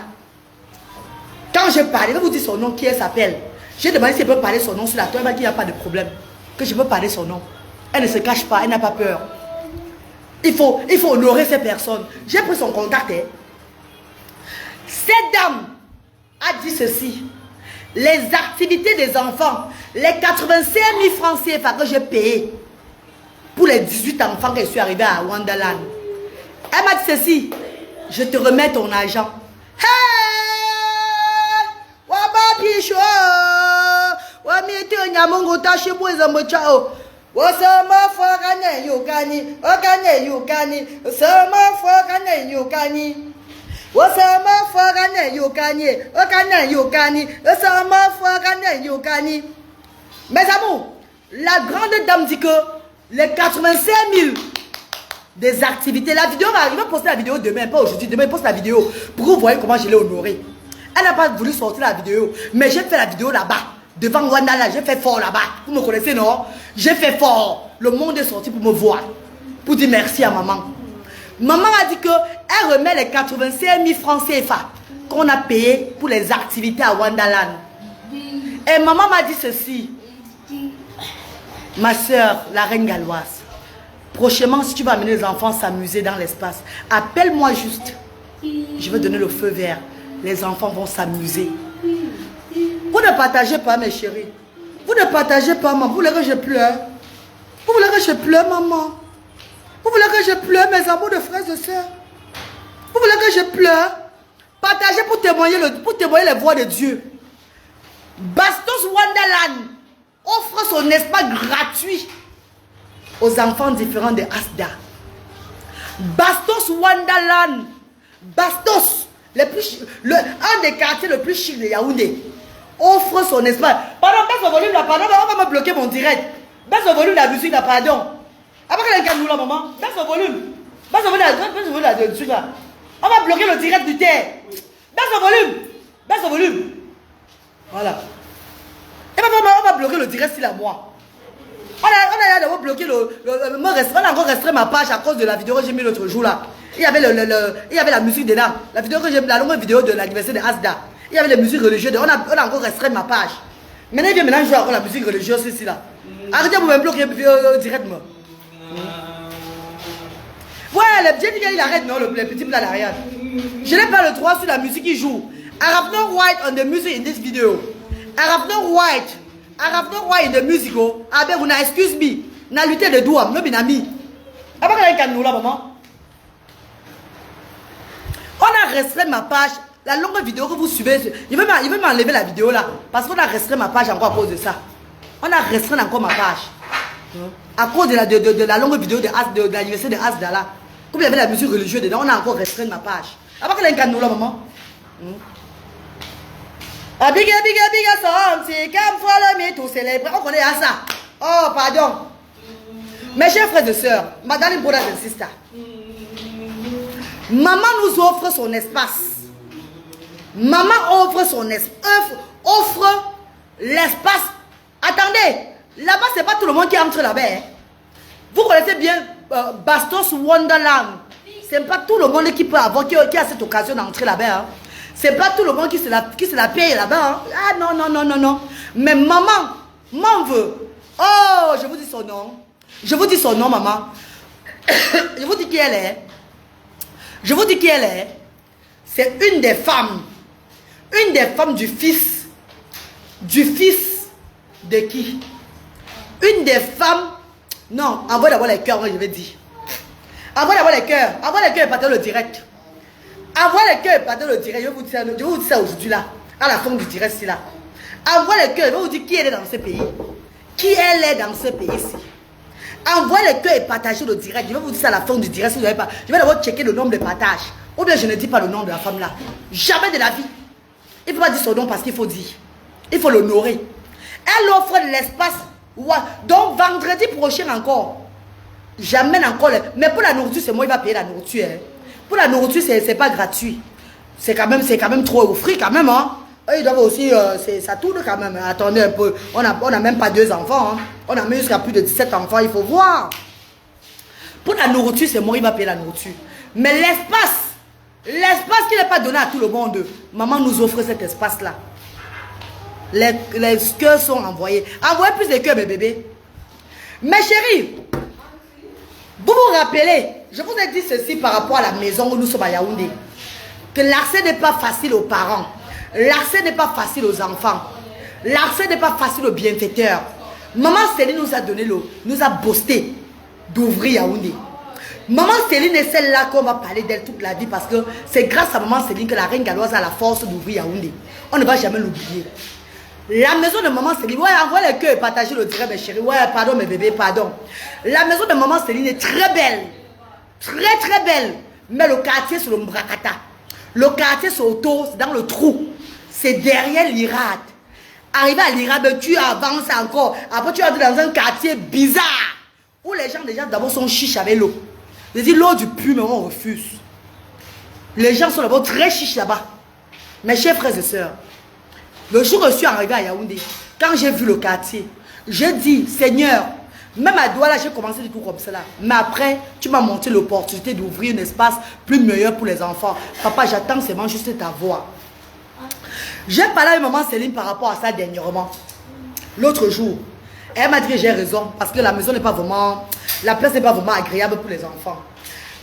Quand je parle, je vais vous dire son nom, qui elle s'appelle. J'ai demandé si elle peut parler son nom sur la toile. Elle m'a dit qu'il n'y a pas de problème. Que je peux parler son nom. Elle ne se cache pas, elle n'a pas peur. Il faut honorer ces personnes. J'ai pris son contact. Hein. Cette dame a dit ceci. Les activités des enfants, les 85 000 francs CFA que j'ai payé pour les 18 enfants que je suis arrivé à Wonderland. Elle m'a dit ceci. Je te remets ton argent. Hey! Wabapicho! Wamite nyamongo tashi bweza mochao. Wasama fogane yukani, ogane yukani, sama fogane yukani. Wasama fogane yukani, ogane yukani, sama fogane yukani. Mes amours, la grande dame dit que les 85 000 des activités, la vidéo va arriver, poster la vidéo demain, pas aujourd'hui, demain poste la vidéo pour que vous voyez comment je l'ai honorée. Elle n'a pas voulu sortir la vidéo, mais j'ai fait la vidéo là-bas. Devant Wandala, j'ai fait fort là-bas. Vous me connaissez, non? J'ai fait fort. Le monde est sorti pour me voir. Pour dire merci à maman. Maman a dit qu'elle remet les 85 000 francs CFA qu'on a payé pour les activités à Wonderland. Et maman m'a dit ceci. Ma soeur, la reine galloise, prochainement, si tu vas amener les enfants s'amuser dans l'espace, appelle-moi juste. Je vais donner le feu vert. Les enfants vont s'amuser. Vous ne partagez pas, mes chéris. Vous ne partagez pas, maman. Vous voulez que je pleure? Vous voulez que je pleure, maman? Vous voulez que je pleure, mes amours de frères et sœurs? Vous voulez que je pleure? Partagez pour témoigner les voix de Dieu. Bastos Wonderland offre son espace gratuit aux enfants différents de Asda. Bastos Wonderland. Bastos, un des quartiers les plus chics de Yaoundé, offre son espace. Pardon, baisse le volume là, pardon, on va me bloquer mon direct. Baisse le volume de la musique là, pardon. Après qu'elle gagne nous là, maman, baisse le volume. Baisse le volume de la musique là. On va bloquer le direct du terre. Baisse le volume. Baisse le volume. Voilà. Et on va bloquer le direct s'il a moi. On a d'abord bloqué on a encore restreint ma page à cause de la vidéo que j'ai mis l'autre jour là. Il y avait la musique dedans. La vidéo que j'ai la longue vidéo de l'anniversaire de Asda. Il y avait les musiques religieuses. On a encore restreint ma page. Maintenant il vient maintenant jouer encore la musique religieuse ici là. Arrêtez de me bloquer directement. Ouais, j'ai dit qu'il arrête non le petit plat derrière. Je n'ai pas le droit sur la musique qui joue. I have no right on the music in this video. I have no right. I have no right in the music. Ah ben vous n'avez excuse me. Na lutte de doigts, non binami. Ah ben quand nous là maman. On a restreint ma page. La longue vidéo que vous suivez, il veut m'enlever la vidéo là. Parce qu'on a restreint ma page encore à cause de ça. On a restreint encore ma page. À cause de la longue vidéo de l'anniversaire de Asda là. Comme il y avait la musique religieuse dedans, on a encore restreint ma page. Avant qu'elle ait un là maman. Ah, big song, c'est comme follow me to célébrer. On connaît à ça. Oh, pardon. Mes chers frères et sœurs, madame brothers and sisters, maman nous offre son espace. Maman offre l'espace. Attendez, là-bas, c'est pas tout le monde qui entre là-bas. Hein. Vous connaissez bien Bastos Wonderland. C'est pas tout le monde qui peut avoir, qui a cette occasion d'entrer là-bas. Hein. C'est pas tout le monde qui se la paye là-bas. Hein. Ah non. Mais maman m'en veut. Oh, je vous dis son nom. Je vous dis son nom, maman. Je vous dis qui elle est. Je vous dis qui elle est. C'est une des femmes. Une des femmes du fils. Du fils de qui? Une des femmes. Non, envoie d'abord les cœurs, je vais dire. Envoie d'abord les cœurs. Envoie les cœurs et partez le direct. Envoie les cœurs et partez le direct. Je vais vous dire ça aujourd'hui là. À la fin du direct, c'est là. Envoie les cœurs. Je vais vous dire qui elle est dans ce pays. Qui elle est dans ce pays-ci. Envoie les cœurs et partagez le direct. Je vais vous dire ça à la fin du direct si vous n'avez pas. Je vais d'abord checker le nombre de partages. Ou bien je ne dis pas le nom de la femme là. Jamais de la vie. Il ne faut pas dire son nom parce qu'il faut dire. Il faut l'honorer. Elle offre de l'espace. Donc vendredi prochain encore. J'amène encore. Mais pour la nourriture, c'est moi qui va payer la nourriture. Hein. Pour la nourriture, c'est pas gratuit. C'est quand même trop offert quand même. Hein. Ils doivent aussi. Ça tourne quand même. Attendez un peu. On n'a même pas 2 enfants. Hein. On a même jusqu'à plus de 17 enfants. Il faut voir. Pour la nourriture, c'est moi qui va payer la nourriture. Mais l'espace qui n'est pas donné à tout le monde. Maman nous offre cet espace-là. Les cœurs sont envoyés. Envoyez plus de cœurs, mes bébés. Mes chéris, vous vous rappelez, je vous ai dit ceci par rapport à la maison où nous sommes à Yaoundé. Que l'accès n'est pas facile aux parents. L'accès n'est pas facile aux enfants. L'accès n'est pas facile aux bienfaiteurs. Maman Céline nous a donné nous a boosté d'ouvrir Yaoundé. Maman Céline est celle-là qu'on va parler d'elle toute la vie parce que c'est grâce à Maman Céline que la reine galloise a la force d'ouvrir Yaoundé. On ne va jamais l'oublier. La maison de Maman Céline, ouais, envoie le cœur et partagez le direct, mes chéris. Ouais, pardon, mes bébés, pardon. La maison de Maman Céline est très belle. Très, très belle. Mais le quartier, c'est le Mbrakata. Le quartier, c'est autour, c'est dans le trou. C'est derrière l'Irad. Arrivé à l'Irad, tu avances encore. Après, tu entres dans un quartier bizarre. Où les gens, déjà, d'abord, sont chiches avec l'eau. Je dis l'eau du puits, mais on refuse. Les gens sont d'abord très chiches là-bas. Mes chers frères et sœurs, le jour où je suis arrivé à Yaoundé, quand j'ai vu le quartier, j'ai dit, Seigneur, même à Douala, j'ai commencé du tout comme cela. Mais après, tu m'as montré l'opportunité d'ouvrir un espace plus meilleur pour les enfants. Papa, j'attends seulement juste ta voix. J'ai parlé avec maman Céline par rapport à ça dernièrement. L'autre jour, elle m'a dit que j'ai raison parce que la maison n'est pas vraiment, la place n'est pas vraiment agréable pour les enfants.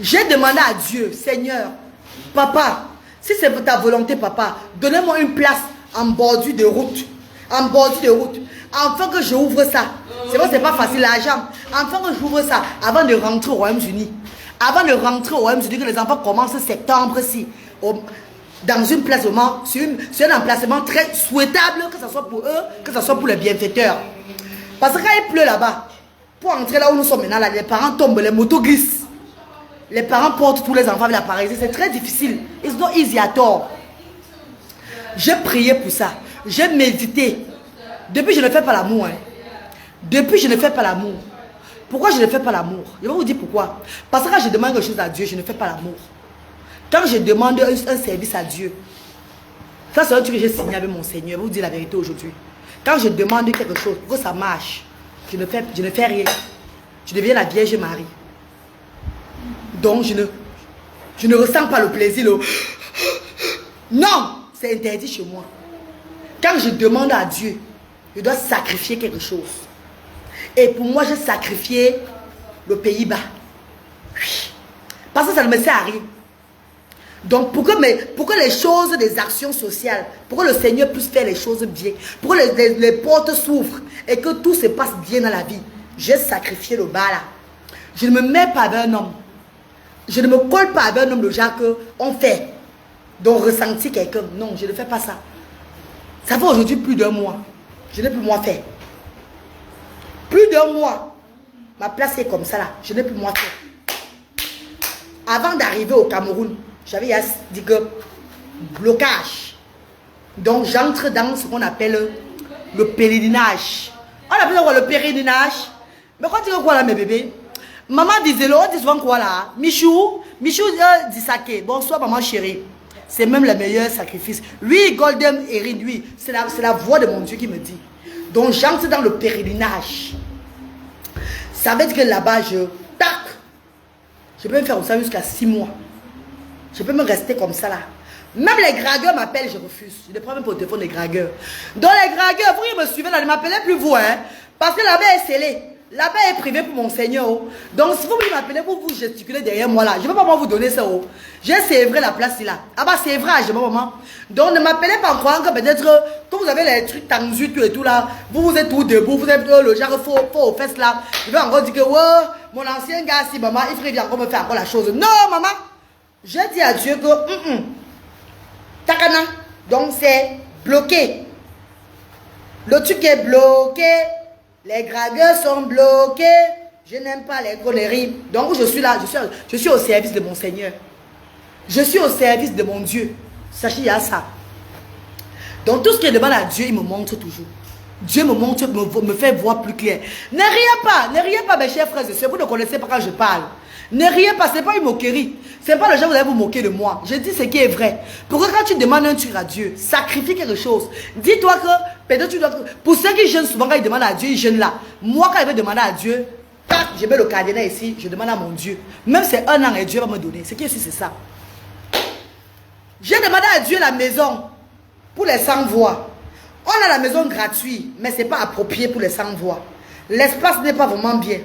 J'ai demandé à Dieu, Seigneur, papa, si c'est ta volonté, papa, donnez-moi une place en bordure de route. En bordure de route. Enfin que je ouvre ça. C'est vrai, c'est pas facile l'argent. Enfin que j'ouvre ça avant de rentrer au Royaume-Uni. Avant de rentrer au Royaume-Uni, que les enfants commencent septembre-ci. Dans une place vraiment, sur un emplacement très souhaitable, que ce soit pour eux, que ce soit pour les bienfaiteurs. Parce que quand il pleut là-bas, pour entrer là où nous sommes maintenant, là, les parents tombent, les motos glissent. Les parents portent tous les enfants avec la paralysie. C'est très difficile. It's not easy at all. J'ai prié pour ça. J'ai médité. Depuis, je ne fais pas l'amour. Hein. Depuis, je ne fais pas l'amour. Pourquoi je ne fais pas l'amour? Je vais vous dire pourquoi. Parce que quand je demande quelque chose à Dieu, je ne fais pas l'amour. Quand je demande un service à Dieu, ça c'est un truc que j'ai signé avec mon Seigneur. Je vais vous dire la vérité aujourd'hui. Quand je demande quelque chose, pour que ça marche, je ne fais rien. Je deviens la Vierge Marie. Donc, je ne ressens pas le plaisir. Non, c'est interdit chez moi. Quand je demande à Dieu, je dois sacrifier quelque chose. Et pour moi, j'ai sacrifié le Pays-Bas. Oui. Parce que ça ne me sert à rien. Donc, pour que les choses, les actions sociales, pour que le Seigneur puisse faire les choses bien, pour que les portes s'ouvrent et que tout se passe bien dans la vie, j'ai sacrifié le bas là. Je ne me mets pas avec un homme. Je ne me colle pas avec un homme de genre qu'on fait. Donc, ressentir quelqu'un. Non, je ne fais pas ça. Ça fait aujourd'hui plus d'un mois. Je n'ai plus moi fait. Plus d'un mois. Ma place est comme ça là. Je n'ai plus moi fait. Avant d'arriver au Cameroun, j'avais dit que blocage. Donc j'entre dans ce qu'on appelle le pèlerinage. On appelle quoi le pèlerinage? Mais quand tu dis quoi là mes bébés? Maman disait le, on dit souvent quoi là? Michou dit saké. Bonsoir maman chérie. C'est même le meilleur sacrifice. Lui, Golden Erin, lui, c'est la voix de mon Dieu qui me dit. Donc j'entre dans le pèlerinage. Ça veut dire que là-bas, je peux me faire comme ça jusqu'à 6 mois. Je peux me rester comme ça là. Même les dragueurs m'appellent, je refuse. Je ne prends même pas au téléphone les dragueurs. Donc les dragueurs, vous qui me suivez là, ne m'appelez plus vous, hein. Parce que là-bas est scellé. Là-bas est privé pour mon Seigneur. Oh. Donc si vous m'appelez, vous gesticulez derrière moi là. Je ne vais pas moi vous donner ça. Oh. J'ai sévré la place là. Ah bah sévrage, maman. Donc ne m'appelez pas en croyant que peut-être que vous avez les trucs tendus tout et tout là. Vous êtes tout debout, vous êtes le genre faux aux fesses là. Je vais encore dire que ouais, mon ancien gars, si maman, il ferait bien encore me faire encore la chose. Non, maman. J'ai dit à Dieu que Takana, donc c'est bloqué. Le truc est bloqué. Les dragueurs sont bloqués. Je n'aime pas les conneries. Donc je suis là, je suis au service de mon Seigneur. Je suis au service de mon Dieu. Sachez, il y a ça. Donc tout ce que je demande à Dieu, il me montre toujours. Dieu me montre, me fait voir plus clair. Ne riez pas mes chers frères et sœurs. Vous ne connaissez pas quand je parle. Ne riez pas, ce n'est pas une moquerie. Ce n'est pas le genre vous allez vous moquer de moi. Je dis ce qui est vrai. Pourquoi quand tu demandes un truc à Dieu, sacrifie quelque chose. Dis-toi que, peut-être tu dois... Pour ceux qui jeûnent souvent, quand ils demandent à Dieu, ils jeûnent là. Moi, quand je vais demander à Dieu, je mets le cardinal ici, je demande à mon Dieu. Même c'est 1 an et Dieu va me donner. Ce qui est ici, c'est ça. J'ai demandé à Dieu la maison pour les sans-voix. On a la maison gratuite, mais ce n'est pas approprié pour les sans-voix. L'espace n'est pas vraiment bien.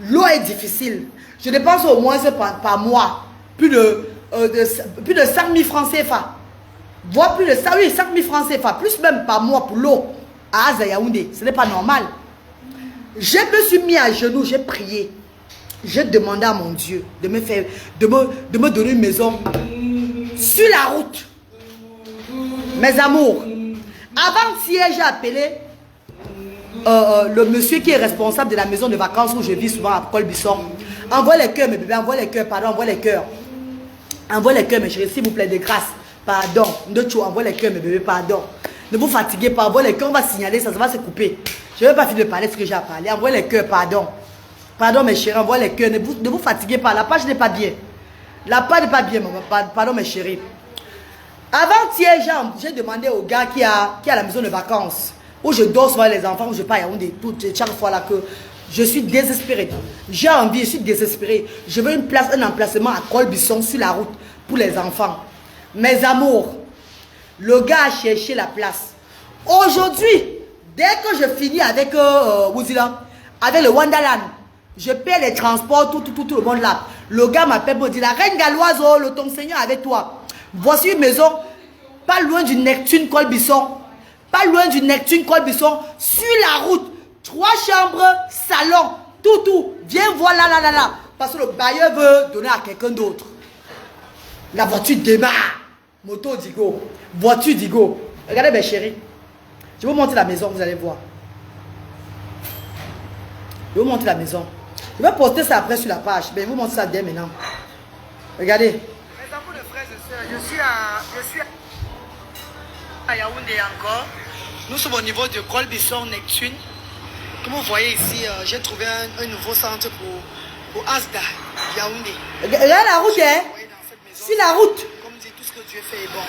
L'eau est difficile. Je dépense au moins par mois plus de 5 000 francs CFA. Voire plus de ça, oui, 5 000 francs CFA. Plus même par mois pour l'eau à Azayaoundé. Ce n'est pas normal. Je me suis mis à genoux, j'ai prié. J'ai demandé à mon Dieu de me donner une maison sur la route. Mes amours. Avant-hier, j'ai appelé le monsieur qui est responsable de la maison de vacances où je vis souvent à Colbisson. Envoie les cœurs, mes bébés, envoie les cœurs, pardon, envoie les cœurs. Envoie les cœurs, mes chéris, s'il vous plaît, de grâce. Pardon. Envoie les cœurs, mes bébés, pardon. Ne vous fatiguez pas, envoie les cœurs, on va signaler, ça va se couper. Je ne vais pas finir de parler ce que j'ai à parler. Envoie les cœurs, pardon. Pardon, mes chéris, envoie les cœurs. Ne vous fatiguez pas, la page n'est pas bien. La page n'est pas bien, pardon, mes chéris. Avant-hier, j'ai demandé au gars qui a la maison de vacances, où je dors souvent les enfants, où je pars à Yaoundé, chaque fois là que je suis désespérée. J'ai envie, je suis désespérée. Je veux un emplacement à Colbisson sur la route pour les enfants. Mes amours, le gars a cherché la place. Aujourd'hui, dès que je finis avec avec le Wonderland, je paie les transports, tout le monde là. Le gars m'appelle pour dire, la reine galloise, ton Seigneur avec toi. Voici une maison, pas loin du Neptune Colbisson. Pas loin du Neptune Colbisson, sur la route. 3 chambres, salon, tout. Viens voir là. Parce que le bailleur veut donner à quelqu'un d'autre. La voiture démarre. Moto Digo. Voiture Digo. Regardez mes chéris. Je vais vous montrer la maison, vous allez voir. Je vais vous montrer la maison. Je vais poster ça après sur la page. Mais je vais vous montrer ça dès maintenant. Regardez. Mes amis, les frères et sœurs, je suis à Yaoundé encore. Nous sommes au niveau de Colbisson Neptune. Comme vous voyez ici, j'ai trouvé un nouveau centre pour Asda, Yaoundé. Regarde la route, hein? C'est la route. Comme dit, tout ce que Dieu fait est bon.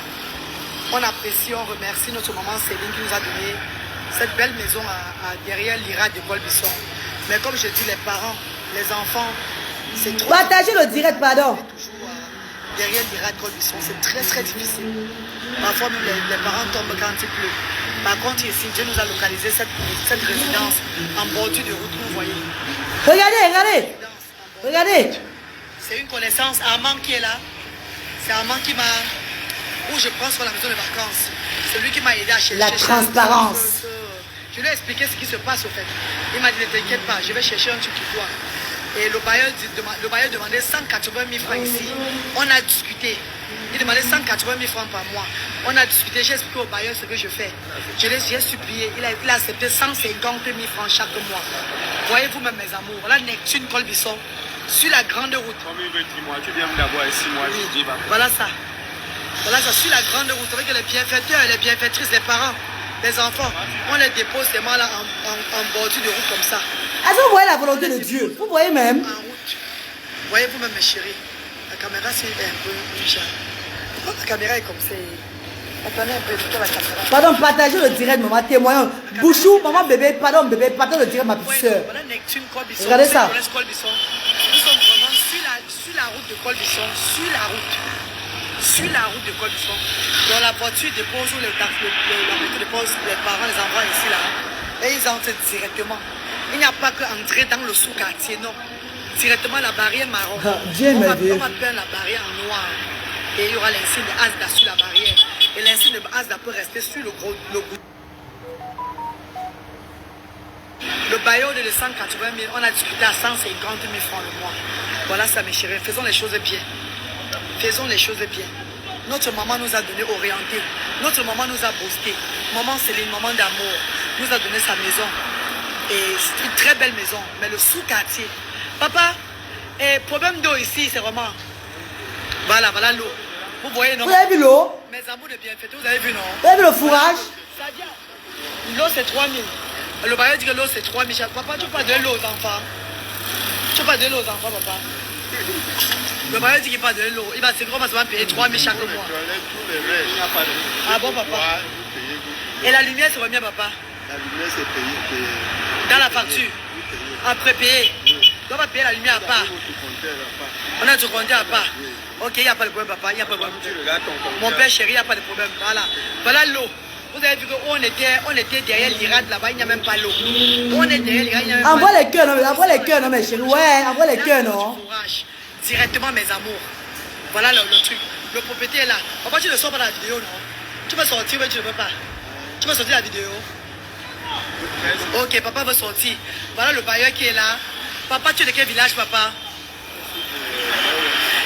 On apprécie, on remercie notre maman Céline qui nous a donné
cette belle maison derrière l'IRA de Colbisson. Mais comme je dis, les parents, les enfants, c'est trop...
Partagez le direct, pardon.
Toujours derrière l'IRA de Colbisson, c'est très très difficile. Parfois même les parents tombent quand il pleut. Par contre ici, Dieu nous a localisé cette résidence en bordure de route, vous voyez.
Regardez, regardez.
C'est une connaissance, Armand qui est là. C'est Armand qui m'a... Où je prends sur la maison de vacances. C'est lui qui m'a aidé à chercher.
La transparence.
Je lui ai expliqué ce qui se passe au fait. Il m'a dit, ne t'inquiète pas, je vais chercher un truc qui doit. Et le bailleur demandait 180 000 francs ici. On a discuté. Il demandait 180 000 francs par mois. On a discuté, j'ai expliqué au bailleur ce que je fais. Je l'ai supplié. Il a accepté 150 000 francs chaque mois. Voyez-vous même mes amours. Voilà Neptune Colbisson sur la grande route.
Tu viens d'avoir 6 mois, je dis.
Voilà ça. Voilà ça, sur la grande route. Avec les bienfaiteurs, les bienfaitrices, les parents, les enfants. On les dépose seulement là en bordure de route comme ça.
Est-ce que vous voyez la volonté de Dieu? Vous voyez même?
En route. Voyez-vous même mes chéris. La caméra c'est un peu déjà. Pourquoi la caméra est comme ça? Attendez un peu, plutôt la caméra.
Pardon, partagez le direct, maman, témoignons. Bouchou, maman, bébé, pardon, bébé, partagez le direct, ma petite soeur.
Voilà Neptune Colbisson.
Regardez ça.
Nous sommes vraiment sur la route de Colbisson, sur la route. Sur la route de Colbisson. Dans la voiture dépose où la voiture dépose les parents, les enfants ici là. Et ils entrent directement. Il n'y a pas que entrer dans le sous-quartier, non. Directement la barrière marron.
Dieu m'a dit.
On va peindre la barrière en noir. Et il y aura l'insigne de Asda sur la barrière. Et l'insigne de Asda peut rester sur le goût. Le bailleur de 180 000, on a discuté à 150 000 francs le mois. Voilà ça mes chéris, faisons les choses bien. Faisons les choses bien. Notre maman nous a donné orienté. Notre maman nous a boosté. Maman Céline, maman d'amour, nous a donné sa maison. Et c'est une très belle maison. Mais le sous-quartier. Papa, problème d'eau ici, c'est vraiment... Voilà l'eau. Vous voyez, non?
Vous avez vu l'eau?
Mes amours de bienfaiteurs, vous avez vu, non?
Vous avez vu le fourrage?
L'eau, c'est 3 000. Le bailleur dit que l'eau, c'est 3 000. Papa, tu peux pas donner l'eau aux enfants. Tu peux pas donner l'eau aux enfants, papa. Le bailleur dit qu'il va donner l'eau. Il va se payer 3 000 chaque mois. Ah bon, papa? Et la lumière, c'est combien, papa?
La lumière, c'est payé.
Dans la facture? Après payé? On va payer la lumière à part. On a tout compté à part. Ok, il n'y a pas de problème, papa. Il n'y a pas de problème. Mon père chéri, il n'y a pas de problème. Voilà l'eau. Vous avez vu qu'on était derrière l'Irad là-bas, il n'y a même pas l'eau. On est derrière l'Irad, il n'y a même pas l'eau.
Envoie les cœurs, non, mes chéris. Ouais, envoie les cœurs, non?
Directement, mes amours. Voilà le truc. Le propriétaire est là. Papa, tu ne sors pas la vidéo, non? Tu peux sortir, mais tu ne peux pas. Tu peux sortir la vidéo. Ok, papa veut sortir. Voilà le bailleur qui est là. Papa, tu es de quel village, papa?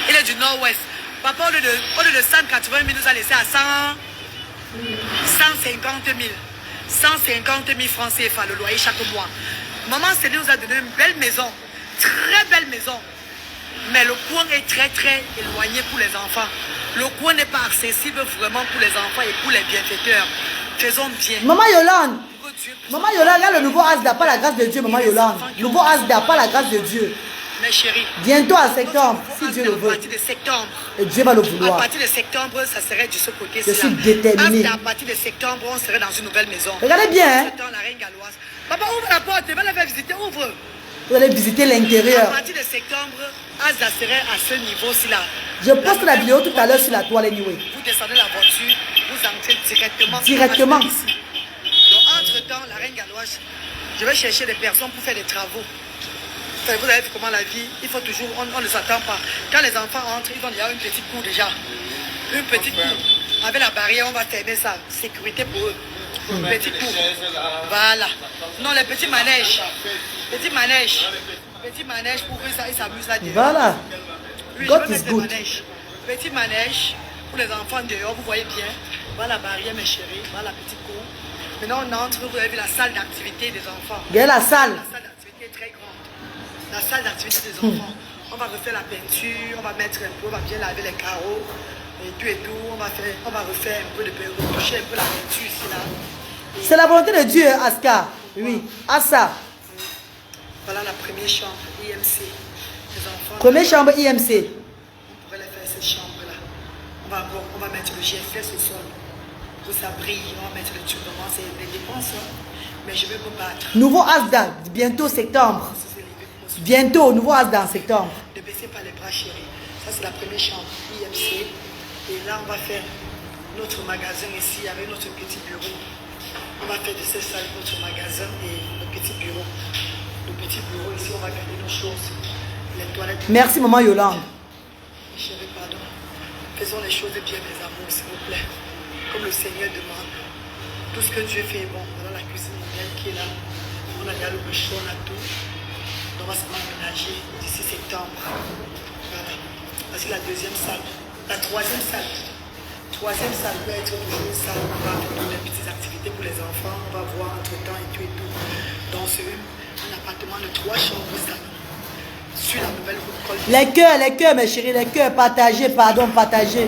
Il est du nord-ouest. Papa, au lieu de 180 000, nous a laissé à 150 000. 150 000 francs CFA, le loyer chaque mois. Maman Céline nous a donné une belle maison. Très belle maison. Mais le coin est très très éloigné pour les enfants. Le coin n'est pas accessible vraiment pour les enfants et pour les bienfaiteurs. Faisons bien.
Maman Yolande, regarde le nouveau Asda, pas la grâce de Dieu, maman Yolande. Nouveau Asda, pas la grâce de Dieu.
Mes chéris.
Bientôt en septembre, si Dieu le veut.
À partir de septembre.
Et Dieu va le
À
vouloir.
partir de septembre, ça serait de ce côté-ci.
Je suis déterminé.
À partir de septembre, on serait dans une nouvelle maison.
Regardez bien, hein.
La reine galloise. Papa, ouvre la porte, va la faire visiter, ouvre.
Vous allez visiter
À
l'intérieur.
partir de septembre, Asda serait à ce niveau-ci là.
Je poste la vidéo tout à l'heure sur la toile anyway.
Vous descendez la voiture, vous entrez directement.
Directement.
Ici. Donc, entre-temps, la reine galloise, je vais chercher des personnes pour faire des travaux. Vous avez vu comment la vie, il faut toujours, on ne s'attend pas. Quand les enfants entrent, ils ont déjà une petite cour déjà. Une petite cour. Avec la barrière, on va fermer ça. Sécurité pour eux. Une petite cour. Voilà. Non, les petits manèges. Petits manèges. Petits manèges pour qu'ils s'amusent là-dedans.
Voilà.
Oui,
God
je vais
is
mettre des
good.
manèges. Petit manège pour les enfants dehors, vous voyez bien. Voilà la barrière, mes chéris. Voilà la petite cour. Maintenant, on entre, vous avez vu la salle d'activité des enfants.
Regardez la salle.
La salle d'activité est très grande. La salle d'activité des enfants. On va refaire la peinture, on va mettre un peu, on va bien laver les carreaux et tout. On va refaire un peu de peinture, toucher un peu la peinture ici là.
C'est la volonté de Dieu, Aska. Oui, Assa.
Voilà la première chambre, IMC. Les enfants.
Première chambre IMC.
On pourrait les faire ces chambres là. On va mettre le GFS au sol. Pour que ça brille, on va mettre le tube. C'est des dépenses. Hein. Mais je vais me battre.
Nouveau Asda, bientôt septembre. Bientôt, nouveau Asda en septembre.
Ne baissez pas les bras, chérie. Ça, c'est la première chambre, IMC. Et là, on va faire notre magasin ici avec notre petit bureau. On va faire de cette salle notre magasin et le petit bureau. Le petit bureau ici, on va garder nos choses. Les toilettes.
Merci, maman Yolande.
Chérie, pardon. Faisons les choses bien, mes amours, s'il vous plaît. Comme le Seigneur demande. Tout ce que Dieu fait est bon. Voilà la cuisine mondiale qui est là. On a déjà le bouchon, on a tout. On va se aménager d'ici septembre. Voilà. Voici la deuxième salle. La troisième salle. Troisième salle peut être toujours une salle où on va faire toutes les petites activités pour les enfants. On va voir entre-temps et tout et tout. Dans un appartement de 3 chambres salon. Sur la nouvelle route Col.
Les cœurs, mes chéris, les cœurs, partagez, pardon, partagez.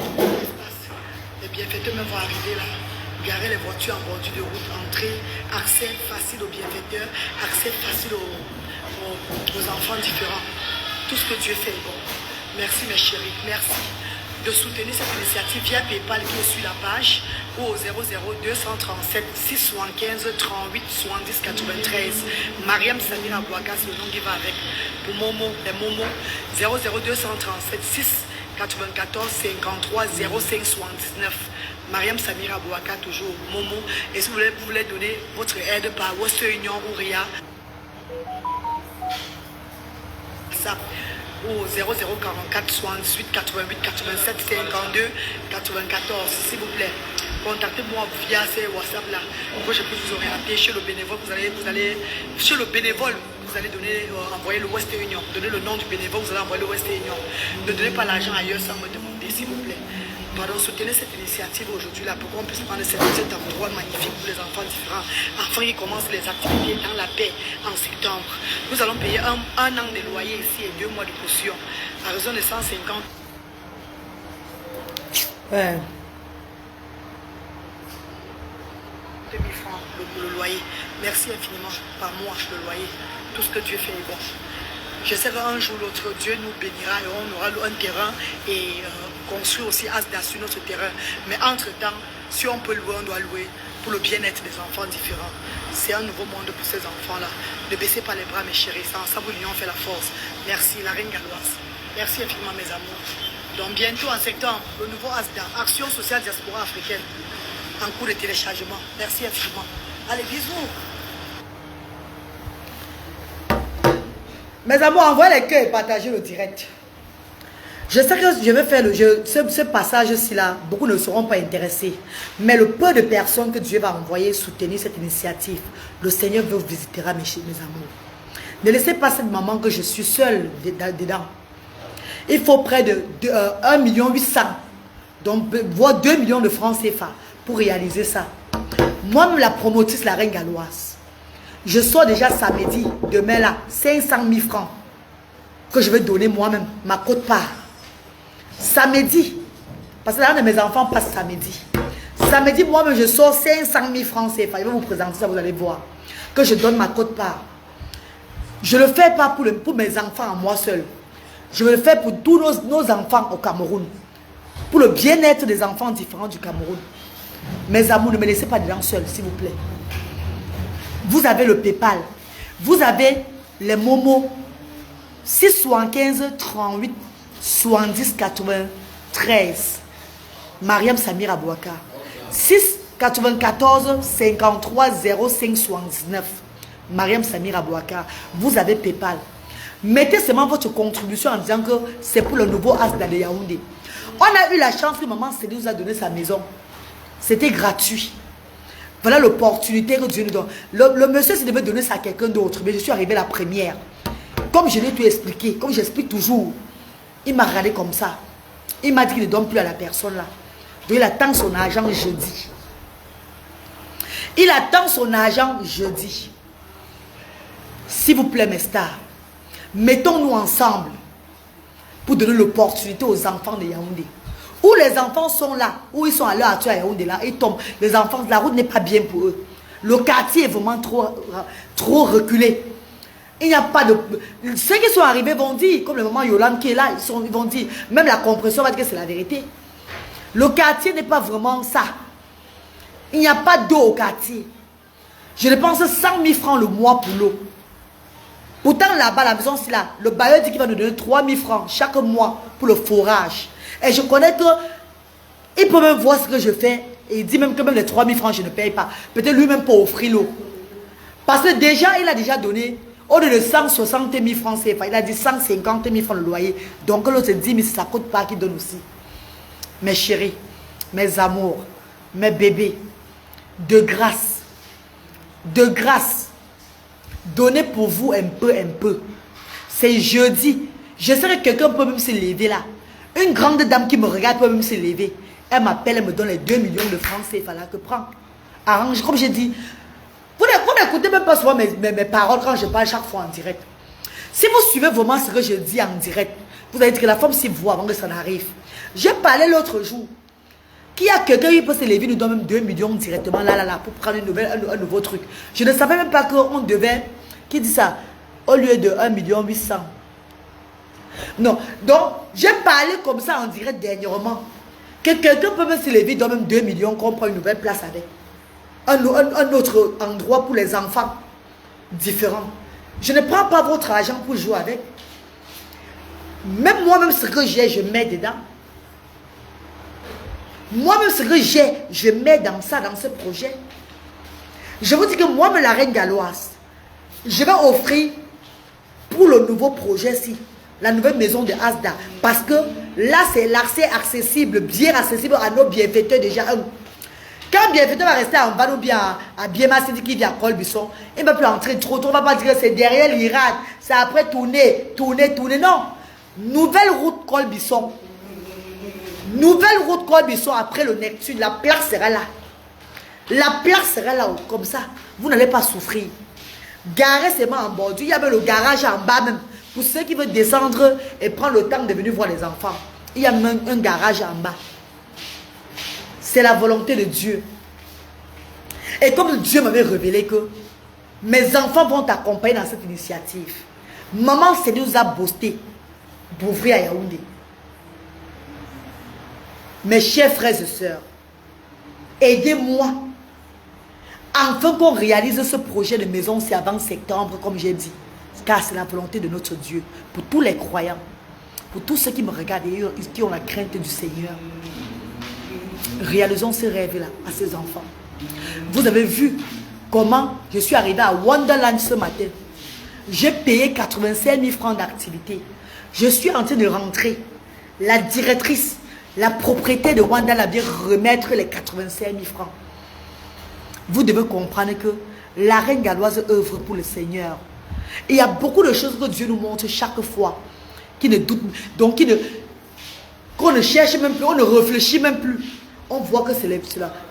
Les bienfaiteurs me vont arriver là. Garer les voitures en bordure de route, entrer, accès facile aux bienfaiteurs, accès facile aux enfants différents. Tout ce que Dieu fait est bon. Merci mes chéris, merci de soutenir cette initiative via PayPal qui est sur la page ou au 00237 675 38 70 93. Mariam Samira Bouaka, c'est le nom qui va avec. Pour Momo, les Momo, 00237 6 94 53 05 79. Mariam Samira Bouaka, toujours Momo. Et si vous voulez donner votre aide par Western Union ou RIA, ça, ou 0044 68 88 87 52 94, s'il vous plaît. Contactez-moi via ces WhatsApp là pour que je puisse vous orienter chez le bénévole. Vous allez chez le bénévole, vous allez donner, envoyer le Western Union. Donnez le nom du bénévole, vous allez envoyer le Western Union. Ne donnez pas l'argent ailleurs sans me demander, s'il vous plaît. Pardon, soutenez cette initiative aujourd'hui là pour qu'on puisse prendre cet endroit magnifique pour les enfants différents, afin qu'ils commencent les activités dans la paix en septembre. Nous allons payer un an de loyer ici et 2 mois de caution à raison de 150
Ouais.
000 francs le loyer. Merci infiniment par mois le loyer. Tout ce que Dieu fait est bon. Je sais qu'un jour l'autre Dieu nous bénira et on aura un terrain et construire aussi Asda sur notre terrain. Mais entre-temps, si on peut louer, on doit louer pour le bien-être des enfants différents. C'est un nouveau monde pour ces enfants-là. Ne baissez pas les bras, mes chéris. C'est ensemble, l'union fait la force. Merci, la reine galloise. Merci infiniment, mes amours. Donc bientôt en septembre, le nouveau Asda, Action sociale diaspora africaine, en cours de téléchargement. Merci infiniment. Allez, bisous.
Mes amours, envoyez les cœurs et partagez le direct. Je sais que je vais faire ce passage-ci là, beaucoup ne seront pas intéressés. Mais le peu de personnes que Dieu va envoyer soutenir cette initiative, le Seigneur vous visitera, mes amours. Ne laissez pas cette maman que je suis seule dedans. Il faut près de 1,8 million, donc voire 2 millions de francs CFA pour réaliser ça. Moi-même, la promotrice, la reine galloise, je sors déjà samedi, demain là, 500 000 francs que je vais donner moi-même, ma quote-part. Samedi, parce que l'un de mes enfants passe samedi. Samedi, moi-même, je sors 500 000 francs CFA. Je vais vous présenter ça, vous allez voir. Que je donne ma quote-part. Je ne le fais pas pour mes enfants à moi seul. Je le fais pour tous nos enfants au Cameroun. Pour le bien-être des enfants différents du Cameroun. Mes amours, ne me laissez pas dedans seul, s'il vous plaît. Vous avez le PayPal. Vous avez les Momo. 675 38 70 93. Mariam Samira Bouaka. 6 94 53 05 79. Mariam Samira Bouaka. Vous avez PayPal. Mettez seulement votre contribution en disant que c'est pour le nouveau Asda de Yaoundé. On a eu la chance que maman Céline nous a donné sa maison. C'était gratuit. Voilà l'opportunité que Dieu nous donne. Le monsieur s'il devait donner ça à quelqu'un d'autre, mais je suis arrivée la première. Comme je l'ai tout expliqué, comme j'explique toujours, il m'a regardé comme ça. Il m'a dit qu'il ne donne plus à la personne là. Donc il attend son argent jeudi. Il attend son argent jeudi. S'il vous plaît, mes stars, mettons-nous ensemble pour donner l'opportunité aux enfants de Yaoundé. Où les enfants sont là, où ils sont à l'heure actuelle à Yaoundé, là, ils tombent. Les enfants, la route n'est pas bien pour eux. Le quartier est vraiment trop reculé. Il n'y a pas de... Ceux qui sont arrivés vont dire, comme le maman Yolande qui est là, ils vont dire, même la compression va dire que c'est la vérité. Le quartier n'est pas vraiment ça. Il n'y a pas d'eau au quartier. Je dépense 100 000 francs le mois pour l'eau. Pourtant, là-bas, la maison, c'est là. Le bailleur dit qu'il va nous donner 3 000 francs chaque mois pour le forage. Et je connais que il peut même voir ce que je fais. Et il dit même que même les 3 000 francs, je ne paye pas. Peut-être lui-même pour offrir l'eau. Parce que déjà, il a déjà donné, au lieu de 160 000 francs CFA, il a dit 150 000 francs le loyer. Donc l'autre se dit, mais ça ne coûte pas qu'il donne aussi. Mes chéris, mes amours, mes bébés, de grâce, donnez pour vous un peu. C'est jeudi. Je sais que quelqu'un peut même se lever là. Une grande dame qui me regarde peut même se lever. Elle m'appelle, elle me donne les 2 millions de francs CFA là que prends. Arrange, comme j'ai dit. Vous n'écoutez même pas souvent mes paroles quand je parle chaque fois en direct. Si vous suivez vraiment ce que je dis en direct, vous allez dire que la femme s'y voit avant que ça n'arrive. J'ai parlé l'autre jour. Qu'il y a quelqu'un qui peut se lever, nous donne même 2 millions directement là, pour prendre un nouveau truc. Je ne savais même pas qu'on devait, qui dit ça, au lieu de 1 800 000. Non, donc j'ai parlé comme ça en direct dernièrement. Que quelqu'un peut même se lever, donne même 2 millions, qu'on prend une nouvelle place avec. Un autre endroit pour les enfants différents. Je ne prends pas votre argent pour jouer avec. Même moi-même, ce que j'ai, je mets dedans. Moi-même, ce que j'ai, je mets dans ça, dans ce projet. Je vous dis que moi-même, la reine galloise, je vais offrir pour le nouveau projet-ci, la nouvelle maison de Asda. Parce que là, c'est l'accès accessible, bien accessible à nos bienfaiteurs déjà. Quand un bienfaiteur va rester en bas ou bien à Biema City qui vient à Colbisson, il ne va plus entrer trop. On ne va pas dire que c'est derrière l'Irak, c'est après tourner. Non. Nouvelle route Colbisson. Nouvelle route Colbisson après le Neptune. La plaque sera là. La plaque sera là. Comme ça, vous n'allez pas souffrir. Garez seulement en bordure. Il y a même le garage en bas même. Pour ceux qui veulent descendre et prendre le temps de venir voir les enfants. Il y a même un garage en bas. C'est la volonté de Dieu. Et comme Dieu m'avait révélé que mes enfants vont t'accompagner dans cette initiative. Maman c'est nous a boosté pour ouvrir à Yaoundé. Mes chers frères et sœurs, aidez-moi afin qu'on réalise ce projet de maison, c'est avant septembre, comme j'ai dit. Car c'est la volonté de notre Dieu. Pour tous les croyants, pour tous ceux qui me regardent et qui ont la crainte du Seigneur. Réalisons ces rêves-là à ces enfants. Vous avez vu comment je suis arrivé à Wonderland ce matin. J'ai payé 85 000 francs d'activité. Je suis en train de rentrer. La directrice, la propriétaire de Wonderland vient remettre les 85 000 francs. Vous devez comprendre que la reine galloise œuvre pour le Seigneur. Et il y a beaucoup de choses que Dieu nous montre chaque fois. Qui ne doutent, donc qu'on ne cherche même plus, on ne réfléchit même plus. On voit que c'est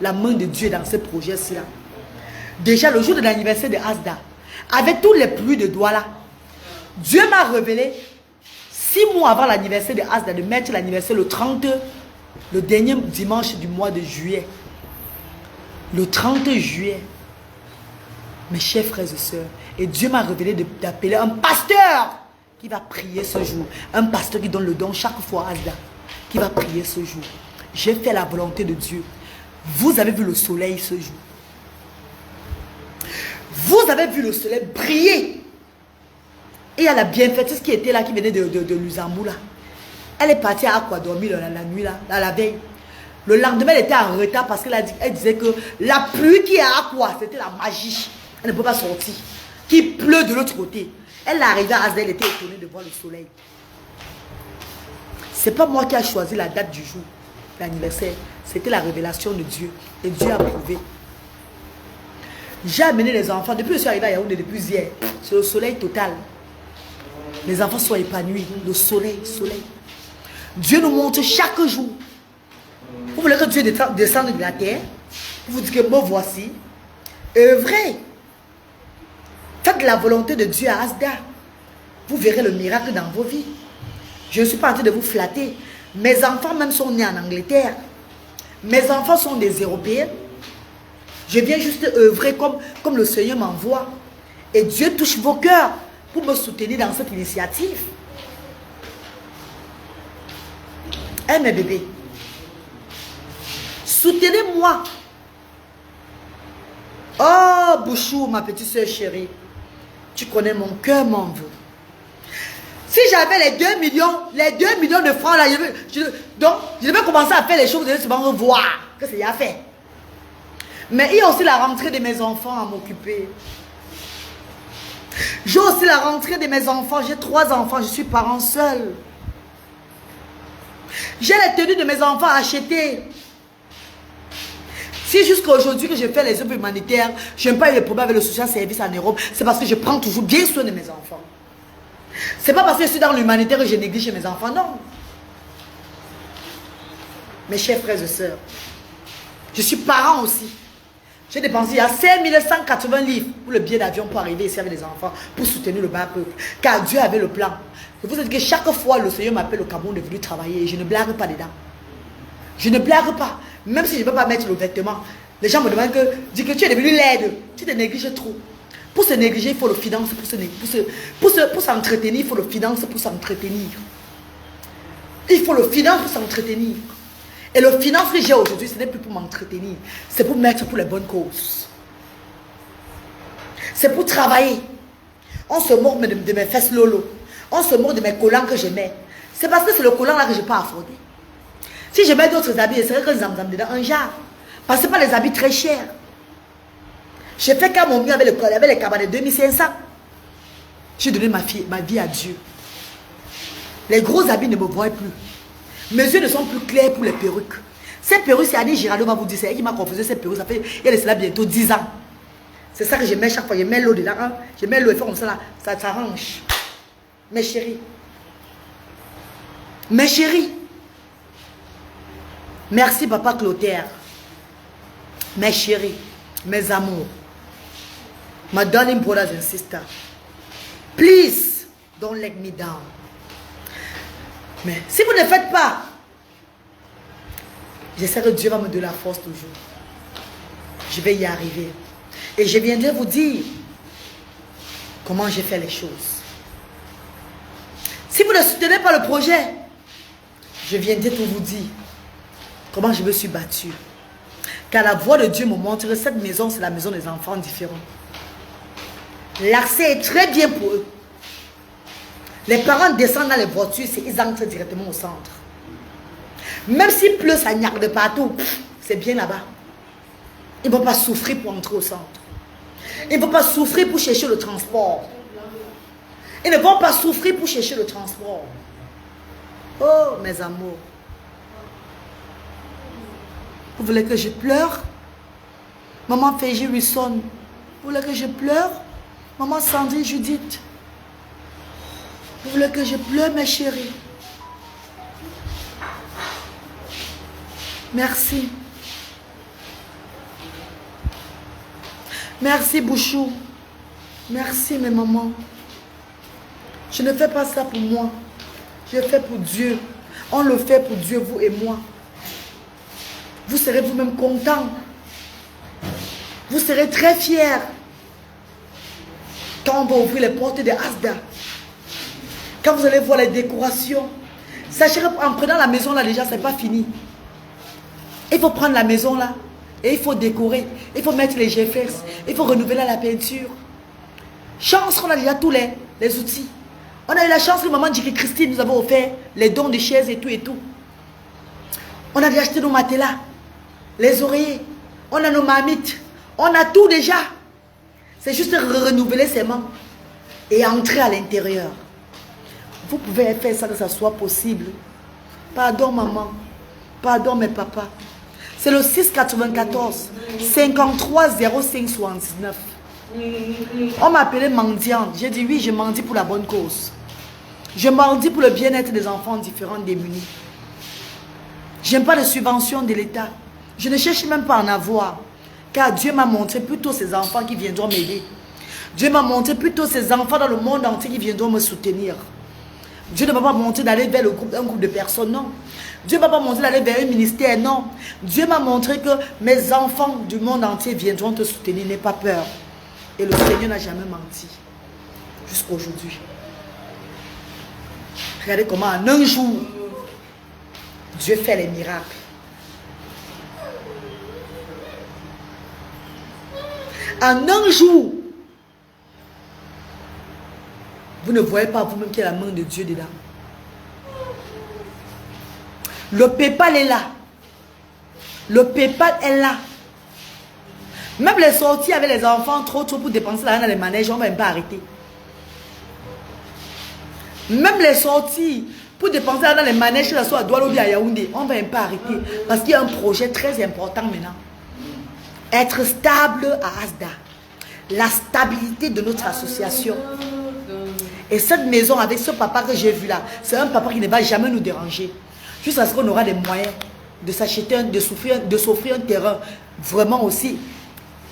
la main de Dieu dans ce projet-ci là. Déjà le jour de l'anniversaire de Asda, avec tous les pluies de doigts là, Dieu m'a révélé 6 mois avant l'anniversaire de Asda de mettre l'anniversaire le 30, le dernier dimanche du mois de juillet. Le 30 juillet. Mes chers frères et sœurs, et Dieu m'a révélé d'appeler un pasteur qui va prier ce jour. Un pasteur qui donne le don chaque fois à Asda, qui va prier ce jour. J'ai fait la volonté de Dieu. Vous avez vu le soleil ce jour. Vous avez vu le soleil briller. Et il y a la bienfaitrice qui était là, qui venait de Lusambourg là. Elle est partie à Aqua dormir la nuit là, la veille. Le lendemain, elle était en retard parce qu'elle disait que la pluie qui est à Aqua, c'était la magie. Elle ne peut pas sortir. Qui pleut de l'autre côté. Elle est arrivée à Asda, elle était étonnée de voir le soleil. C'est pas moi qui a choisi la date du jour. L'anniversaire, c'était la révélation de Dieu. Et Dieu a prouvé. J'ai amené les enfants. Depuis que je suis arrivé à Yaoundé, depuis hier, c'est le soleil total. Les enfants sont épanouis. Le soleil. Dieu nous montre chaque jour. Vous voulez que Dieu descende de la terre? Vous dites que me voici. Œuvrez. Faites la volonté de Dieu à Asda. Vous verrez le miracle dans vos vies. Je ne suis pas en train de vous flatter. Mes enfants même sont nés en Angleterre. Mes enfants sont des Européens. Je viens juste œuvrer comme le Seigneur m'envoie. Et Dieu touche vos cœurs pour me soutenir dans cette initiative. Eh mes bébés, soutenez-moi. Oh, Bouchou, ma petite soeur chérie. Tu connais mon cœur, mon vœu. Si j'avais les 2 millions de francs là, donc je devais commencer à faire les choses, vous allez seulement revoir que c'est déjà fait. Mais il y a aussi la rentrée de mes enfants à m'occuper. J'ai aussi la rentrée de mes enfants. J'ai 3 enfants, je suis parent seul. J'ai les tenues de mes enfants à acheter. Si jusqu'à aujourd'hui que je fais les œuvres humanitaires, je n'ai pas eu de problème avec le social service en Europe, c'est parce que je prends toujours bien soin de mes enfants. C'est pas parce que je suis dans l'humanitaire que je néglige mes enfants, non. Mes chers frères et sœurs, je suis parent aussi. J'ai dépensé il y a 5180 livres pour le billet d'avion pour arriver ici avec les enfants, pour soutenir le bas peuple. Car Dieu avait le plan. Je vous ai dit que chaque fois le Seigneur m'appelle au Cameroun de venir travailler et je ne blague pas dedans. Je ne blague pas. Même si je ne peux pas mettre le vêtement, les gens me demandent que, dis que tu es devenu laide, tu te négliges trop. Pour se négliger, il faut le finance, pour s'entretenir, il faut le finance pour s'entretenir. Il faut le finance pour s'entretenir. Et le finance que j'ai aujourd'hui, ce n'est plus pour m'entretenir. C'est pour mettre pour les bonnes causes. C'est pour travailler. On se moque de mes fesses lolo. On se moque de mes collants que je mets. C'est parce que c'est le collant là que je n'ai pas affordé. Si je mets d'autres habits, ce serait que j'en dedans un genre. Parce que ce n'est pas les habits très chers. J'ai fait qu'à mon mieux avec les cabas de 2500. J'ai donné ma vie à Dieu. Les gros habits ne me voient plus. Mes yeux ne sont plus clairs pour les perruques. Ces perruques, c'est Annie Girardot va vous dire, c'est elle qui m'a confusé ces perruques. Ça fait, il y a de cela bientôt 10 ans. C'est ça que je mets chaque fois. Je mets l'eau dedans. Hein. Je mets l'eau et fait comme ça là. Ça s'arrange. Mes chéris. Mes chéris. Merci papa Clotaire. Mes chéris. Mes amours. My darling brothers and sisters. Please, don't let me down. Mais si vous ne faites pas, j'espère que Dieu va me donner la force toujours. Je vais y arriver. Et je viendrai vous dire comment j'ai fait les choses. Si vous ne soutenez pas le projet, je viendrai tout vous dire comment je me suis battue. Car la voix de Dieu me montre que cette maison, c'est la maison des enfants différents. L'accès est très bien pour eux. Les parents descendent dans les voitures, ils entrent directement au centre. Même s'il pleut, ça gnaque de partout, c'est bien là-bas. Ils ne vont pas souffrir pour entrer au centre. Ils ne vont pas souffrir pour chercher le transport. Ils ne vont pas souffrir pour chercher le transport. Oh, mes amours. Vous voulez que je pleure? Maman Féji Wilson. Vous voulez que je pleure? Maman Sandrine Judith. Vous voulez que je pleure, mes chéris? Merci. Merci, Bouchou. Merci, mes mamans. Je ne fais pas ça pour moi. Je le fais pour Dieu. On le fait pour Dieu, vous et moi. Vous serez vous-même contents. Vous serez très fiers. Quand on va ouvrir les portes de Asda. Quand vous allez voir les décorations. Sachez qu'en prenant la maison là déjà, c'est pas fini. Il faut prendre la maison là. Et il faut décorer. Il faut mettre les GFS. Il faut renouveler la peinture. Chance qu'on a déjà tous les outils. On a eu la chance que maman dit que Christine nous avait offert les dons de chaises et tout et tout. On a déjà acheté nos matelas. Les oreillers. On a nos marmites. On a tout déjà. C'est juste renouveler ses mains. Et entrer à l'intérieur. Vous pouvez faire ça que ça soit possible. Pardon maman. Pardon mes papas. C'est le 694 53 05 79. On m'a appelé mendiante. J'ai dit oui, je mendie pour la bonne cause. Je mendie pour le bien-être des enfants différents démunis. Je n'aime pas de subventions de l'État. Je ne cherche même pas à en avoir. Car Dieu m'a montré plutôt ces enfants qui viendront m'aider. Dieu m'a montré plutôt ces enfants dans le monde entier qui viendront me soutenir. Dieu ne m'a pas montré d'aller vers un groupe de personnes, non. Dieu ne m'a pas montré d'aller vers un ministère, non. Dieu m'a montré que mes enfants du monde entier viendront te soutenir, n'aie pas peur. Et le Seigneur n'a jamais menti. Jusqu'à aujourd'hui. Regardez comment en un jour, Dieu fait les miracles. En un jour, vous ne voyez pas vous-même qu'il y a la main de Dieu dedans. Le PayPal est là. Le PayPal est là. Même les sorties avec les enfants, trop pour dépenser l'argent dans les manèges, on ne va même pas arrêter. Même les sorties pour dépenser l'argent dans les manèges, que ce soit à Douala ou à Yaoundé, on ne va même pas arrêter. Parce qu'il y a un projet très important maintenant. Être stable à Asda. La stabilité de notre association. Et cette maison avec ce papa que j'ai vu là, c'est un papa qui ne va jamais nous déranger. Jusqu'à ce qu'on aura des moyens de s'acheter, de s'offrir un terrain vraiment aussi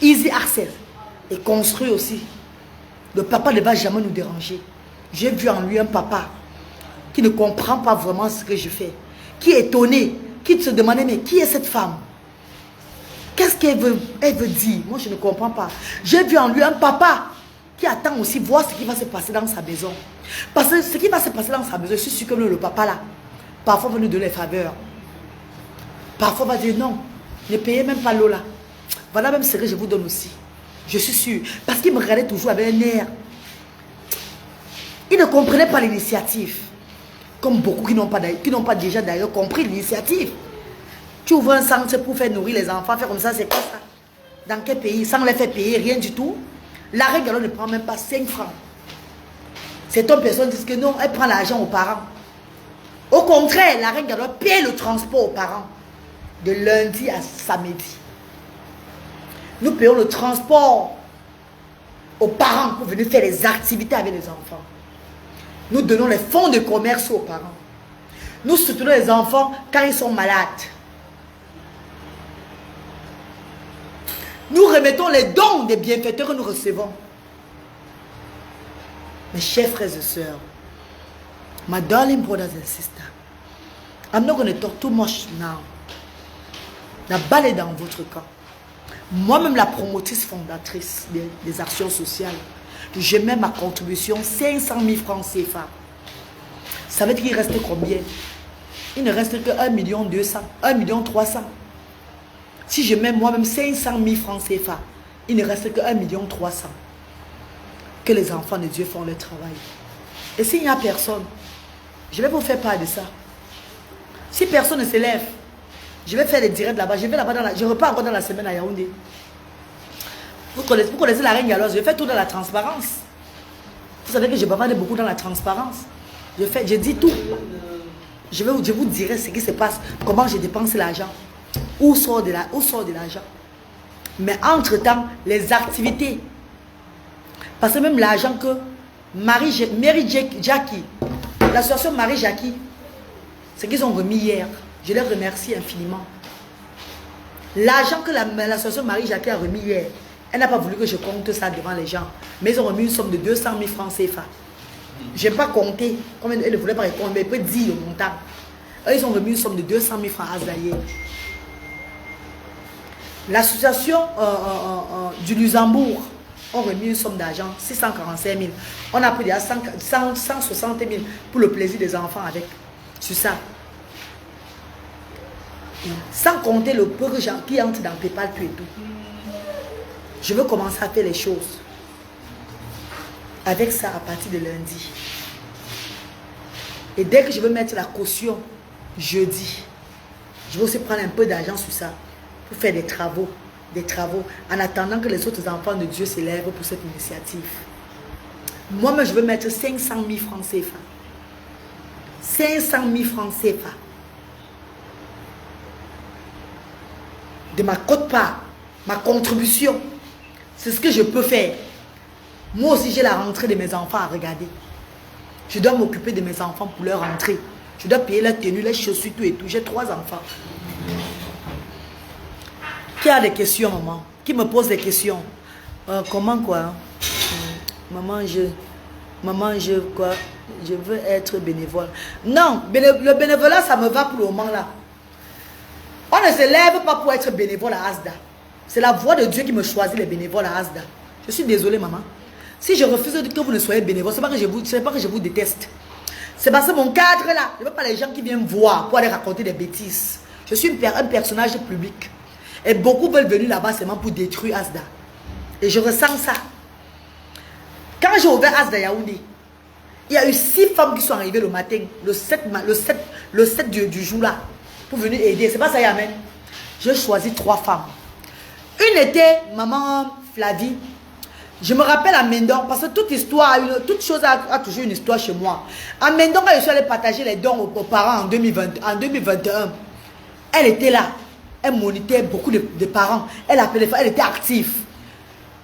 easy access et construit aussi. Le papa ne va jamais nous déranger. J'ai vu en lui un papa qui ne comprend pas vraiment ce que je fais, qui est étonné, qui se demandait mais qui est cette femme? Qu'est-ce qu'elle veut dire? Moi je ne comprends pas. J'ai vu en lui un papa qui attend aussi voir ce qui va se passer dans sa maison. Parce que ce qui va se passer dans sa maison, je suis sûr que le papa là, parfois va nous donner des faveurs. Parfois va dire non, ne payez même pas l'eau là. Voilà même ce que je vous donne aussi. Je suis sûr. Parce qu'il me regardait toujours avec un air. Il ne comprenait pas l'initiative. Comme beaucoup qui n'ont pas déjà d'ailleurs compris l'initiative. Tu ouvres un centre pour faire nourrir les enfants, faire comme ça, c'est quoi ça? Dans quel pays? Sans les faire payer rien du tout. L'arrêt galop ne prend même pas 5 francs. Cette autre personne dit que non, elle prend l'argent aux parents. Au contraire, l'arrêt galop paye le transport aux parents. De lundi à samedi. Nous payons le transport aux parents pour venir faire les activités avec les enfants. Nous donnons les fonds de commerce aux parents. Nous soutenons les enfants quand ils sont malades. Nous remettons les dons des bienfaiteurs que nous recevons. Mes chers frères et sœurs, my darling brothers and sisters, I'm not going to talk too much now. La balle est dans votre camp. Moi-même, la promotrice fondatrice des actions sociales, je mets ma contribution 500 000 francs CFA. Ça veut dire qu'il reste combien? Il ne reste que 1 200 000, 1 300 000. Si je mets moi-même 500 000 francs CFA, il ne reste que 1 300 000. Que les enfants de Dieu font leur travail. Et s'il n'y a personne, je vais vous faire part de ça. Si personne ne s'élève, je vais faire des directs là-bas. Je vais là-bas, je repars encore dans la semaine à Yaoundé. Vous connaissez la reine galoise, je fais tout dans la transparence. Vous savez que je bavarde beaucoup dans la transparence. Je dis tout. Je vous dirai ce qui se passe, comment je dépense l'argent, où sort de l'argent. Mais entre-temps, les activités. Parce que même l'argent que Mary Jackie, l'association Marie Jackie, ce qu'ils ont remis hier, je les remercie infiniment. L'argent que l'association Marie Jackie a remis hier, elle n'a pas voulu que je compte ça devant les gens. Mais ils ont remis une somme de 200 000 francs CFA. Je n'ai pas compté, comme elle ne voulait pas répondre, mais elle peut dire le montant. Eux, ils ont remis une somme de 200 000 francs à Zaïe. L'association du Luxembourg ont remis une somme d'argent, 645 000. On a pris déjà 160 000 pour le plaisir des enfants avec, sur ça. Sans compter le peu de gens qui entrent dans PayPal, tout et tout. Je veux commencer à faire les choses. Avec ça à partir de lundi. Et dès que je veux mettre la caution, jeudi, je vais aussi prendre un peu d'argent sur ça pour faire des travaux, en attendant que les autres enfants de Dieu s'élèvent pour cette initiative. Moi-même, je veux mettre 500 000 francs CFA. 500 000 francs CFA. De ma quote-part, ma contribution. C'est ce que je peux faire. Moi aussi, j'ai la rentrée de mes enfants à regarder. Je dois m'occuper de mes enfants pour leur rentrée. Je dois payer leur tenue, les chaussures, tout et tout. J'ai 3 enfants. Qui a des questions, maman? Qui me pose des questions? Comment quoi? Maman, quoi? Je veux être bénévole. Non, le bénévolat, ça me va pour le moment là. On ne se lève pas pour être bénévole à Asda. C'est la voix de Dieu qui me choisit les bénévoles à Asda. Je suis désolée, maman. Si je refuse que vous ne soyez bénévole, ce n'est pas que je vous déteste. C'est parce que mon cadre là, je ne veux pas les gens qui viennent voir pour aller raconter des bêtises. Je suis un personnage public. Et beaucoup veulent venir là-bas seulement pour détruire Asda. Et je ressens ça. Quand j'ai ouvert Asda Yaoundé, il y a eu 6 femmes qui sont arrivées le matin, le 7 du jour là, pour venir aider. C'est pas ça, Yamen. J'ai choisi 3 femmes. Une était maman Flavie. Je me rappelle à Mendon, parce que toute histoire, toute chose a toujours une histoire chez moi. À Mendon, quand je suis allée partager les dons aux parents en 2021, elle était là. Elle monitait beaucoup de parents. Elle appelait, elle était active.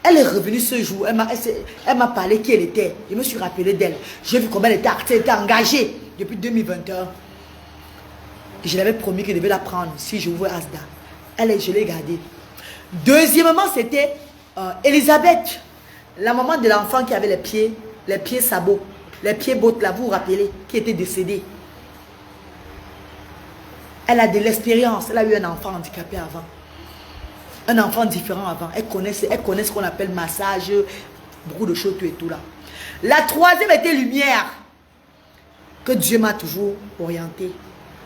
Elle est revenue ce jour. Elle m'a parlé qui elle était. Je me suis rappelé d'elle. J'ai vu comment elle était active, elle était engagée depuis 2021. Et je l'avais promis que je devais la prendre si je ouvrais Asda. Je l'ai gardée. Deuxièmement, c'était Elisabeth, la maman de l'enfant qui avait les pieds sabots, les pieds bottes là, vous vous rappelez, qui était décédée. Elle a de l'expérience. Elle a eu un enfant handicapé avant. Un enfant différent avant. Elle connaît ce qu'on appelle massage, beaucoup de choses, tout et tout là. La troisième était Lumière, que Dieu m'a toujours orientée.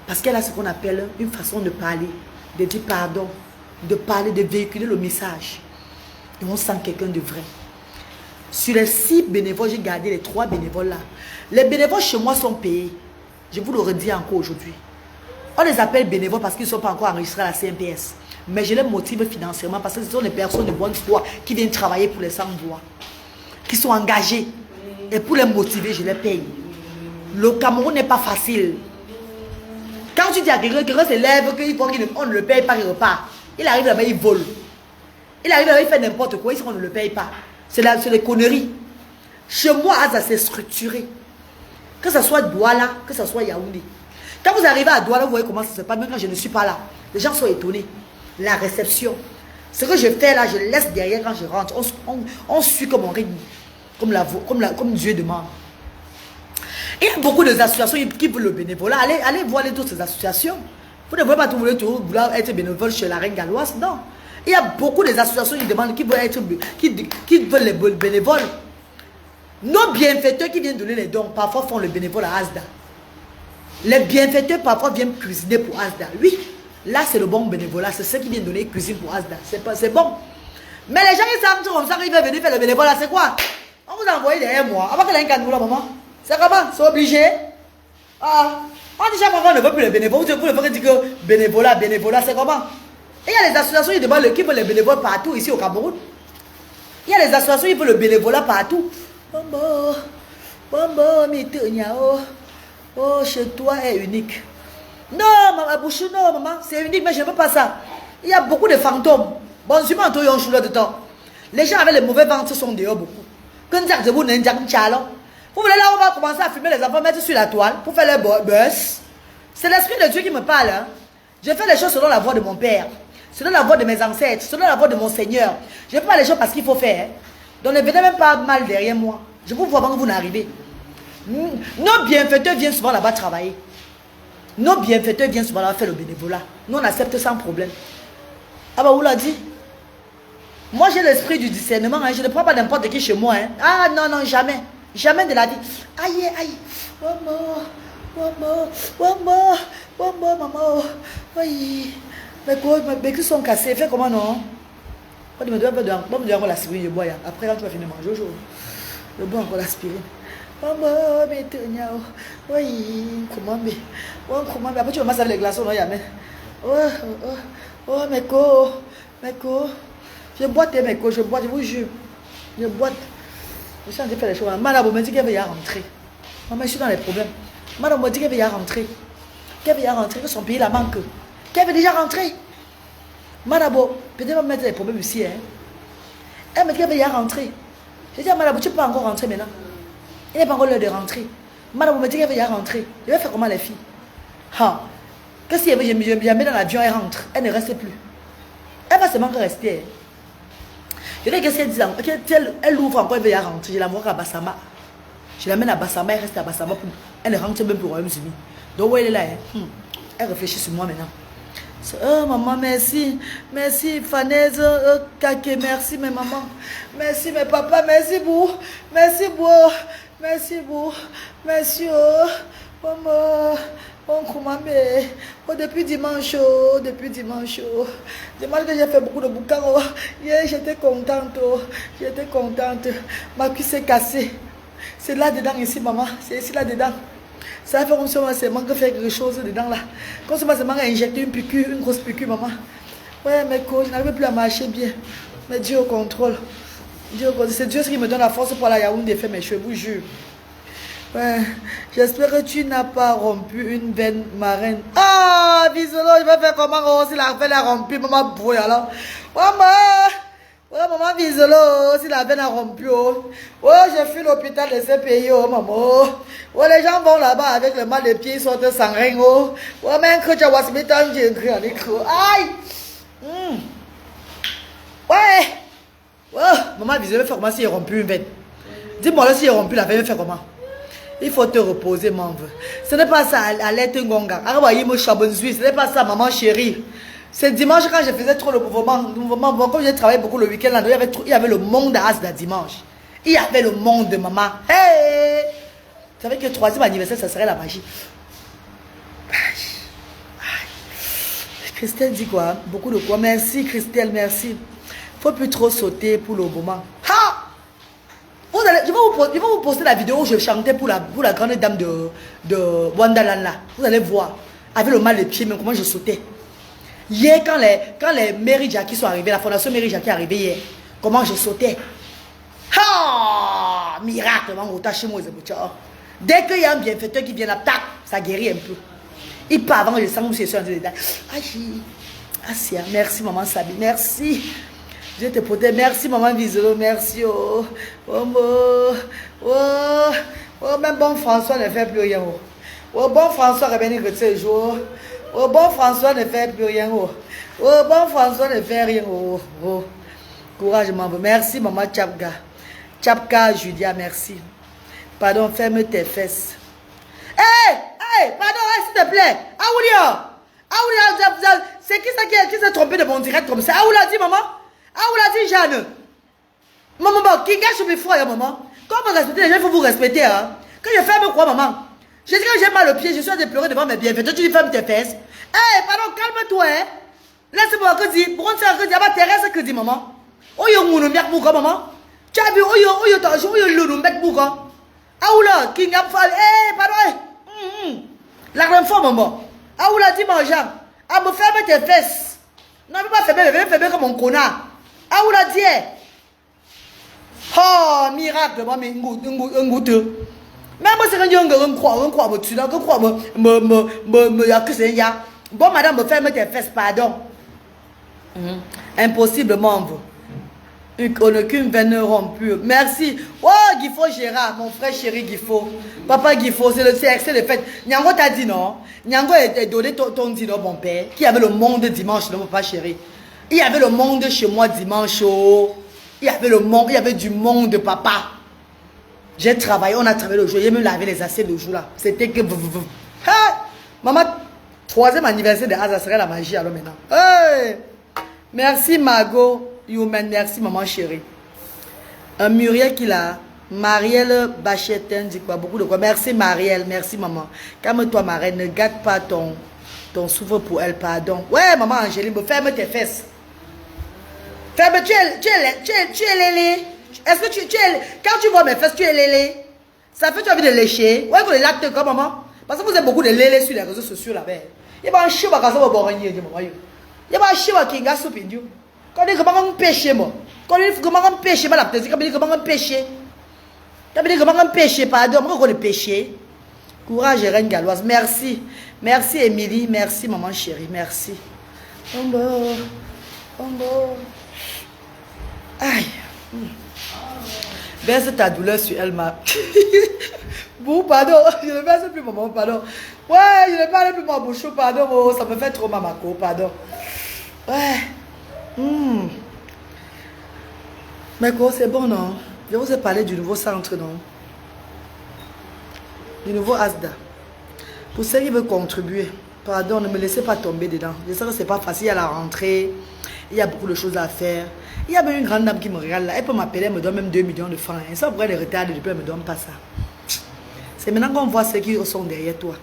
Parce qu'elle a ce qu'on appelle une façon de parler, de dire pardon, de parler, de véhiculer le message. Et on sent quelqu'un de vrai. Sur les 6 bénévoles, j'ai gardé les 3 bénévoles là. Les bénévoles chez moi sont payés. Je vous le redis encore aujourd'hui. On les appelle bénévoles parce qu'ils ne sont pas encore enregistrés à la CNPS. Mais je les motive financièrement parce que ce sont des personnes de bonne foi qui viennent travailler pour les sans-voix, qui sont engagées. Et pour les motiver, je les paye. Le Cameroun n'est pas facile. Quand tu dis à quelqu'un se lève, qu'on ne le paye pas, il repart. Il arrive là-bas, il vole. Il arrive là-bas, il fait n'importe quoi, on ne le paye pas. C'est des conneries. Chez moi, ça s'est structuré. Que ce soit Douala, que ce soit Yaoundé. Quand vous arrivez à Douala, vous voyez comment ça se passe. Même quand je ne suis pas là, les gens sont étonnés. La réception. Ce que je fais là, je laisse derrière quand je rentre. On suit comme on rythme. Comme Dieu demande. Il y a beaucoup d'associations qui veulent le bénévolat. Allez voir les autres associations. Vous ne pouvez pas vouloir être bénévole chez la Reine Galloise. Non. Il y a beaucoup d'associations qui veulent les bénévoles. Nos bienfaiteurs qui viennent donner les dons, parfois font le bénévole à Asda. Les bienfaiteurs parfois viennent cuisiner pour Asda. Oui, là c'est le bon bénévolat. C'est ceux qui viennent donner cuisine pour Asda. C'est bon. Mais les gens qui savent comme ça, ils veulent venir faire le bénévolat, c'est quoi? On vous a envoyé derrière moi. Avant que l'un gagne là, maman. C'est comment? C'est obligé. Ah. On dit chaque fois qu'on ne veut plus les bénévoles. Vous ne pouvez dire que bénévolat, c'est comment? Et il y a les associations qui demandent qui veulent les bénévoles partout ici au Cameroun. Il y a les associations qui veulent le bénévolat partout. Oh, chez toi est unique. Non, maman, bouche, non, maman, c'est unique, mais je ne veux pas ça. Il y a beaucoup de fantômes. Bon, je suis pas en tout de temps. Les gens avec les mauvais ventres sont dehors beaucoup. Quand vous voulez là, on va commencer à filmer les enfants, mettre sur la toile pour faire leur buzz. C'est l'esprit de Dieu qui me parle. Hein. Je fais les choses selon la voix de mon père, selon la voix de mes ancêtres, selon la voix de mon Seigneur. Je ne fais pas les choses parce qu'il faut faire. Hein. Donc ne venez même pas mal derrière moi. Je vous vois avant que vous n'arrivez. Nos bienfaiteurs viennent souvent là-bas travailler. Nos bienfaiteurs viennent souvent là-bas faire le bénévolat. Nous on accepte sans problème. Ah bah vous l'a dit. Moi j'ai l'esprit du discernement. Hein. Je ne prends pas n'importe qui chez moi. Hein. Ah non, non, jamais. Jamais de la vie. Aïe, aïe. Maman. Aïe. Mais qui sont cassés. Fais comment non? On me doit encore l'aspirine, je bois. Après, quand tu vas finir de manger, je bois encore l'aspirine. Maman, mais oui, comment, mais après, tu vas masser les glaçons, non, Yamen. Oh, mes co. Je boite, mes co, je vous jure. Je boite. Je suis en train de faire les choses. Madame me dit qu'elle veut y rentrer. Maman, je suis dans les problèmes. Madame me dit qu'elle veut y rentrer. Que son pays la manque. Qu'elle veut déjà rentrer. Madame, peut-être va mettre des problèmes ici. Hein. Elle me dit qu'elle veut y rentrer. Je dis à Madame, tu peux pas encore rentrer maintenant. Il n'est pas encore l'heure de rentrer. Madame me dit qu'elle veut y rentrer. Je vais faire comment les filles? Qu'est-ce qu'elle veut? Je mets dans l'avion, elle rentre. Elle ne reste plus. Elle va seulement rester. Je dis qu'est-ce qu'elle dit? Elle ouvre encore, elle veut y rentrer. Je l'envoie à Bassama. Je l'amène à Bassama, elle reste à Bassama. Elle ne rentre même plus au Royaume-Uni. Donc, où elle est là? Hein? Elle réfléchit sur moi maintenant. Oh maman, merci. Merci, Fanaise. Kake, merci, mes mamans. Merci, mes papas. Merci, Bou. Merci, Bou. Merci, Bou. Merci, oh. Maman. On comment mais depuis dimanche, dimanche que j'ai fait beaucoup de bouquins. Hier, j'étais contente. Ma cuisse est cassée. C'est là-dedans ici, maman. C'est ici là-dedans. Ça fait comme si c'est manque de faire quelque chose dedans là. Comme si c'est manque d'injecter une piqûre, une grosse piqûre, maman. Ouais, mais je n'arrive plus à marcher bien. Mais Dieu au contrôle. C'est Dieu qui me donne la force pour la Yaoundé de faire mes cheveux, vous jure. Ouais, j'espère que tu n'as pas rompu une veine marraine. Ah, bisolo, je vais faire comment si la veine a rompu, maman brouille alors. Maman, ouais, maman bisolo, si la veine a rompu. Oh, j'ai fui l'hôpital de ce pays, oh maman. Oh, les gens vont là-bas avec le mal de pied, ils sortent sans rien. Oh, mais que tu as was mis un j'ai écrit. Aïe. Ouais. Oh, maman bisolo, faire comment si il rompu une veine. Dis-moi là si il rompu la veine, faire comment. Il faut te reposer, mon vœu. Ce n'est pas ça, à l'être ngonga. Ce n'est pas ça, maman chérie. C'est dimanche quand je faisais trop le mouvement. Comme j'ai travaillé beaucoup le week-end, il y avait le monde à Asda dimanche. Il y avait le monde de maman. Hey! Vous savez que le 3e anniversaire, ça serait la magie. Christelle dit quoi? Beaucoup de quoi? Merci, Christelle, merci. Il ne faut plus trop sauter pour le moment. Ha! Je vais vous poster la vidéo où je chantais pour la grande dame de Wandaland là. Vous allez voir. Avec le mal de pied, mais comment je sautais. Hier, quand les Mary Jackie sont arrivés, la fondation Mary Jackie est arrivée hier, comment je sautais. Ah! Miracle, chez moi. Dès qu'il y a un bienfaiteur qui vient là, tac, ça guérit un peu. Il part avant que je sens où c'est sur un détail. Asia, merci maman Sabi, merci. Dieu te protège. Merci, maman Visolo. Merci. Oh, même bon François ne fait plus rien. Oh, bon François revient que ce jour. Oh, bon François ne fait plus rien. Oh, bon François ne fait rien. Oh, courage, maman. Merci, maman Tchapka. Tchapka, Julia, merci. Pardon, ferme tes fesses. Hey, pardon, s'il te plaît. Aoulia, c'est qui ça qui s'est trompé de mon direct comme ça? Aoulia, dis, maman. Ah, vous l'a dit, Jeanne. Maman, qui gâche mes frères, maman. Quand vous respectez les gens, il faut vous respecter. Hein. Quand je ferme quoi, maman? Je dis que j'ai mal au pied, je suis en train de pleurer devant mes bienfaiteurs. Tu dis, ferme tes fesses. Pardon, calme-toi. Hein. Laisse-moi que dire. Pourquoi tu as dit, Thérèse, que dit, maman? Oyo, mon mec, bouga, maman. Tu as vu, oyo, t'as joué, le mec, bouga. Ah, oula, qui n'a pas. Pardon. La grande femme, maman. Ah, oula, dis, mon Jean. Ah, me ferme tes fesses. Non, mais pas fermer comme un connard. Ah, vous l'a dit? Oh, miracle, mais un goût. Même si on croit, bon, madame, me ferme tes fesses, pardon. Impossible, membre. On n'a qu'une veine rompue. Merci. Oh, Guifo Gérard, mon frère chéri Guifo. Papa Guifo, c'est le fait. Nyango t'a dit non. Nyango a donné ton dit non, mon père. Qui avait le monde dimanche, non, papa chéri. Il y avait le monde chez moi dimanche. Oh. Il y avait le monde, il y avait du monde, papa. J'ai travaillé, on a travaillé le jour. J'ai même lavé les assiettes le jour là. C'était que. Maman, 3e anniversaire de Asa serait la magie alors maintenant. Hey. Merci Margot. Youman, merci maman chérie. Muriel qui l'a. Marielle Bachetin dit quoi? Beaucoup de quoi? Merci Marielle, merci maman. Calme-toi Marielle, ne gâte pas ton souffle pour elle, pardon. Ouais maman Angéline, ferme tes fesses. Ferme, tu es lélé. Est-ce que tu es... Quand tu vois mes fesses, tu es lélé. Ça fait que tu as envie de lécher. Ouais, que les lactes comme maman. Parce que vous avez beaucoup de lélé sur les réseaux sociaux là-bas. Il y a un chien qui va se voir. Il y a un chien qui va se faire. Quand on dit comment on pêche, moi. Quand on dit comment on pêche, moi, la petite, quand on dit comment on pêche. Quand on dit comment on pêche, pardon, comment on pêche. Courage, Reine Galloise. Merci. Merci, Émilie. Merci, maman chérie. Merci. Ombo. Aïe. Verse ta douleur sur elle, ma. Bon, pardon. Je ne verse plus, maman, pardon. Ouais, je ne parle plus, ma bouche, pardon. Oh, ça me fait trop mal, ma pardon. Ouais. Mais quoi, c'est bon, non? Je vous ai parlé du nouveau centre, non? Du nouveau ASDA. Pour ceux qui veulent contribuer, pardon, ne me laissez pas tomber dedans. Je sais que c'est pas facile à la rentrée. Il y a beaucoup de choses à faire. Il y a même une grande dame qui me regarde là. Elle peut m'appeler, elle me donne même 2 millions de francs. Et ça pourrait les retarder depuis, elle ne me donne pas ça. C'est maintenant qu'on voit ceux qui sont derrière toi.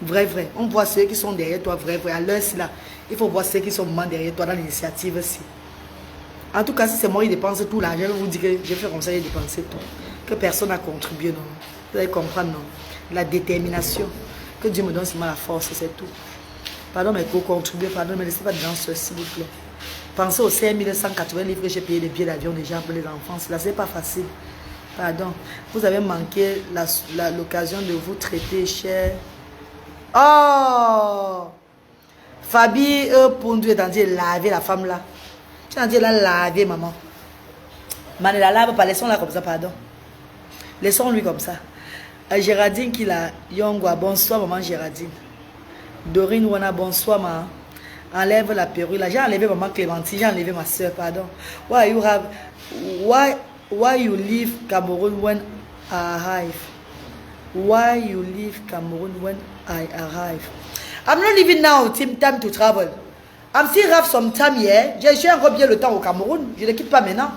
Vrai, vrai. On voit ceux qui sont derrière toi, vrai, vrai. À l'heure, là, il faut voir ceux qui sont vraiment derrière toi dans l'initiative aussi. En tout cas, si c'est moi qui dépense tout l'argent, je vais vous dire que je fais comme ça, j'ai dépensé tout. Que personne n'a contribué, non. Vous allez comprendre, non. La détermination. Que Dieu me donne seulement la force, c'est tout. Pardon, mes co-contribuez, pardon, mais laissez pas de dans ce, s'il vous plaît. Pensez aux 5180 livres que j'ai payé les billets d'avion déjà pour les enfants. Là, c'est pas facile. Pardon. Vous avez manqué l'occasion de vous traiter, cher. Oh! Fabi Pondu est en train de laver la femme là. Tu es en train de la laver, maman. Maman, la lave pas, laissons-la comme ça, pardon. Laissons-lui comme ça. Géraldine qui l'a Yongwa, bonsoir maman Géraldine. Dorine Wana, bonsoir maman. Enlève la perruque. Là, j'ai enlevé maman Clémentine, j'ai enlevé ma soeur, pardon. Why you leave Cameroon when I arrive? Why you leave Cameroon when I arrive? I'm not leaving now, time to travel. I'm still have some time here. J'ai encore bien le temps au Cameroun. Je ne quitte pas maintenant.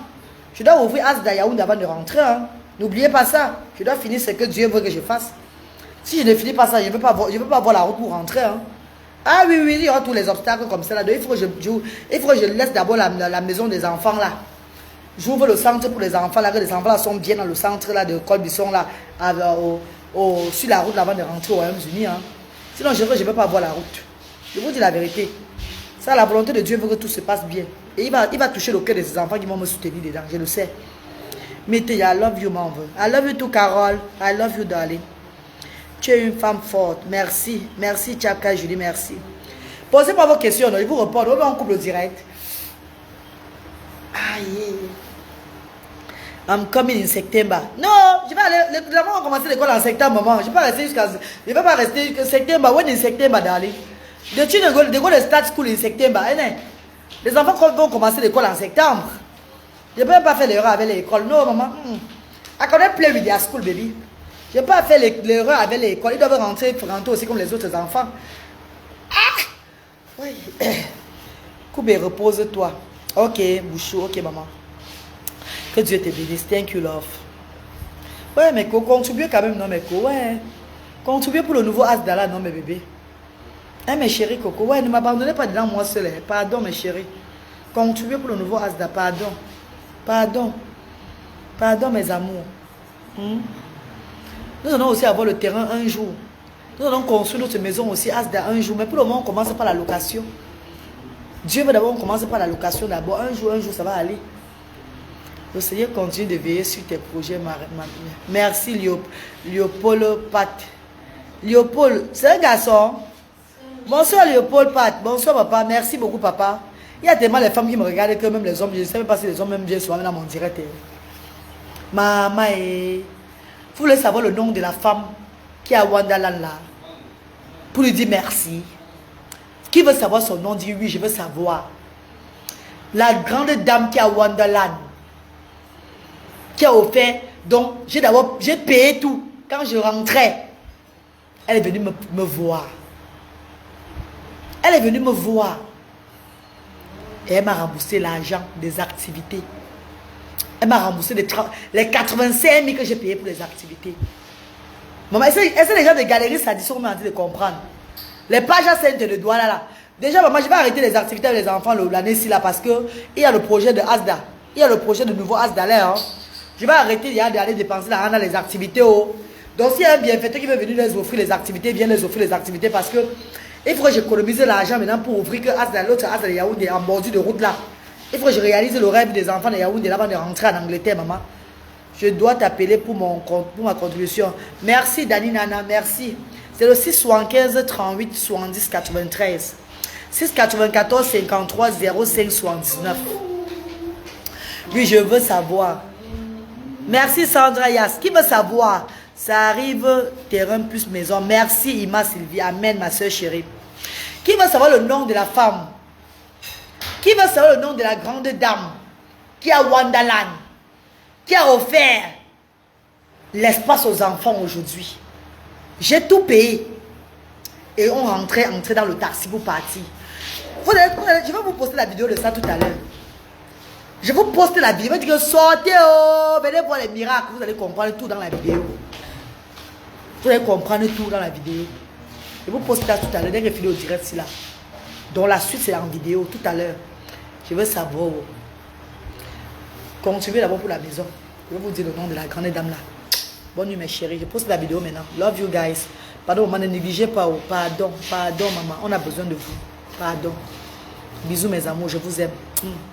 Je dois ouvrir Asda Yaoundé avant de rentrer. Hein. N'oubliez pas ça. Je dois finir ce que Dieu veut que je fasse. Si je ne finis pas ça, je ne peux pas avoir la route pour rentrer. Hein. Ah oui, oui, il y aura tous les obstacles comme ça. Là. Donc, il faut que je laisse d'abord la maison des enfants là. J'ouvre le centre pour les enfants là, que les enfants là sont bien dans le centre là de Colbisson là, sur la route là, avant de rentrer au Royaume-Uni. Hein. Sinon, je ne peux pas avoir la route. Je vous dis la vérité. Ça, la volonté de Dieu veut que tout se passe bien. Et il va toucher le cœur de ses enfants qui vont me soutenir dedans. Je le sais. Mettez, I love you, mon veut. I love you too, Carole. I love you, darling. Tu es une femme forte. Merci. Merci, Tchaka, Julie, merci. Posez-moi vos questions. Je vous réponds. On va en couple direct. Aïe. I'm coming in September. Non, je vais aller. Nous avons commencé l'école en septembre, maman. Je ne vais pas rester jusqu'à septembre. When in September, darling? The children go to start school in September. Les enfants vont commencer l'école en septembre. Je ne peux pas faire l'erreur avec l'école. Non, maman. I cannot play with their school, baby. Je ne peux pas faire l'erreur avec l'école. Ils doivent rentrer aussi comme les autres enfants. Ah! Oui. Koubé, repose-toi. Ok, Bouchou. Ok, maman. Que Dieu te bénisse. Thank you, love. Ouais, mais contribuez quand même, non, mais ouais. Contribuez pour le nouveau Asdala, non, mes bébés. Hein, mes chéris, Coco. Ouais, ne m'abandonnez pas dedans, moi seul. Hein. Pardon, mes chéris. Contribuez pour le nouveau Asda. Pardon. Pardon. Pardon, mes amours. Nous allons aussi avoir le terrain un jour. Nous allons construire notre maison aussi Asda un jour. Mais pour le moment, on commence par la location. Dieu veut d'abord, on commence par la location d'abord. Un jour, ça va aller. Le Seigneur continue de veiller sur tes projets. Merci, Léopold Pat. Léopold, c'est un garçon. Bonsoir, Léopold Pat. Bonsoir, papa. Merci beaucoup, papa. Il y a tellement de femmes qui me regardent que même les hommes, je ne sais même pas si les hommes même viennent souvent dans mon direct. Maman, vous voulez savoir le nom de la femme qui est à Wonderland là? Pour lui dire merci. Qui veut savoir son nom? Dit oui, je veux savoir. La grande dame qui est à Wonderland. Qui a offert, donc j'ai payé tout. Quand je rentrais, elle est venue me voir. Elle est venue me voir. Et elle m'a remboursé l'argent des activités. Elle m'a remboursé les 85 000 que j'ai payé pour les activités. Maman, est-ce que les gens de galeries ça sont en train de comprendre? Les pages à Sainte de doigts là. Déjà, maman, je vais arrêter les activités avec les enfants l'année-ci là parce qu'il y a le projet de Asda. Il y a le projet de nouveau Asda là. Hein. Je vais arrêter d'aller dépenser l'argent dans les activités. Oh. Donc, s'il y a un bienfaiteur qui veut venir les offrir les activités, viens les offrir les activités parce que il faut que j'économise l'argent maintenant pour ouvrir que l'autre Asda de Yaoundé en bordure de route là. Il faut que je réalise le rêve des enfants de Yaoundé là avant de rentrer en Angleterre, maman. Je dois t'appeler pour ma contribution. Merci, Dani Nana, merci. C'est le 675 38 70 93. 694 53 05 79. Oui, je veux savoir. Merci Sandra Yass. Qui veut savoir? Ça arrive, terrain plus maison. Merci Ima Sylvie. Amen, ma soeur chérie. Qui veut savoir le nom de la femme? Qui veut savoir le nom de la grande dame qui a Wonderland, qui a offert l'espace aux enfants aujourd'hui? J'ai tout payé. Et on rentrait dans le taxi pour partir. Je vais vous poster la vidéo de ça tout à l'heure. Je vais vous poster la vidéo. Je vais dire sortez, oh, venez voir les miracles. Vous allez comprendre tout dans la vidéo. Vous allez comprendre tout dans la vidéo. Je vous poste ça tout à l'heure, dès que je finis au direct, c'est là. Donc la suite, c'est en vidéo, tout à l'heure. Je veux savoir. Continuez d'abord pour la maison. Je vais vous dire le nom de la grande dame là. Bonne nuit mes chéris, je poste la vidéo maintenant. Love you guys. Pardon, maman, ne négligez pas. Pardon, maman, on a besoin de vous. Pardon. Bisous mes amours, je vous aime.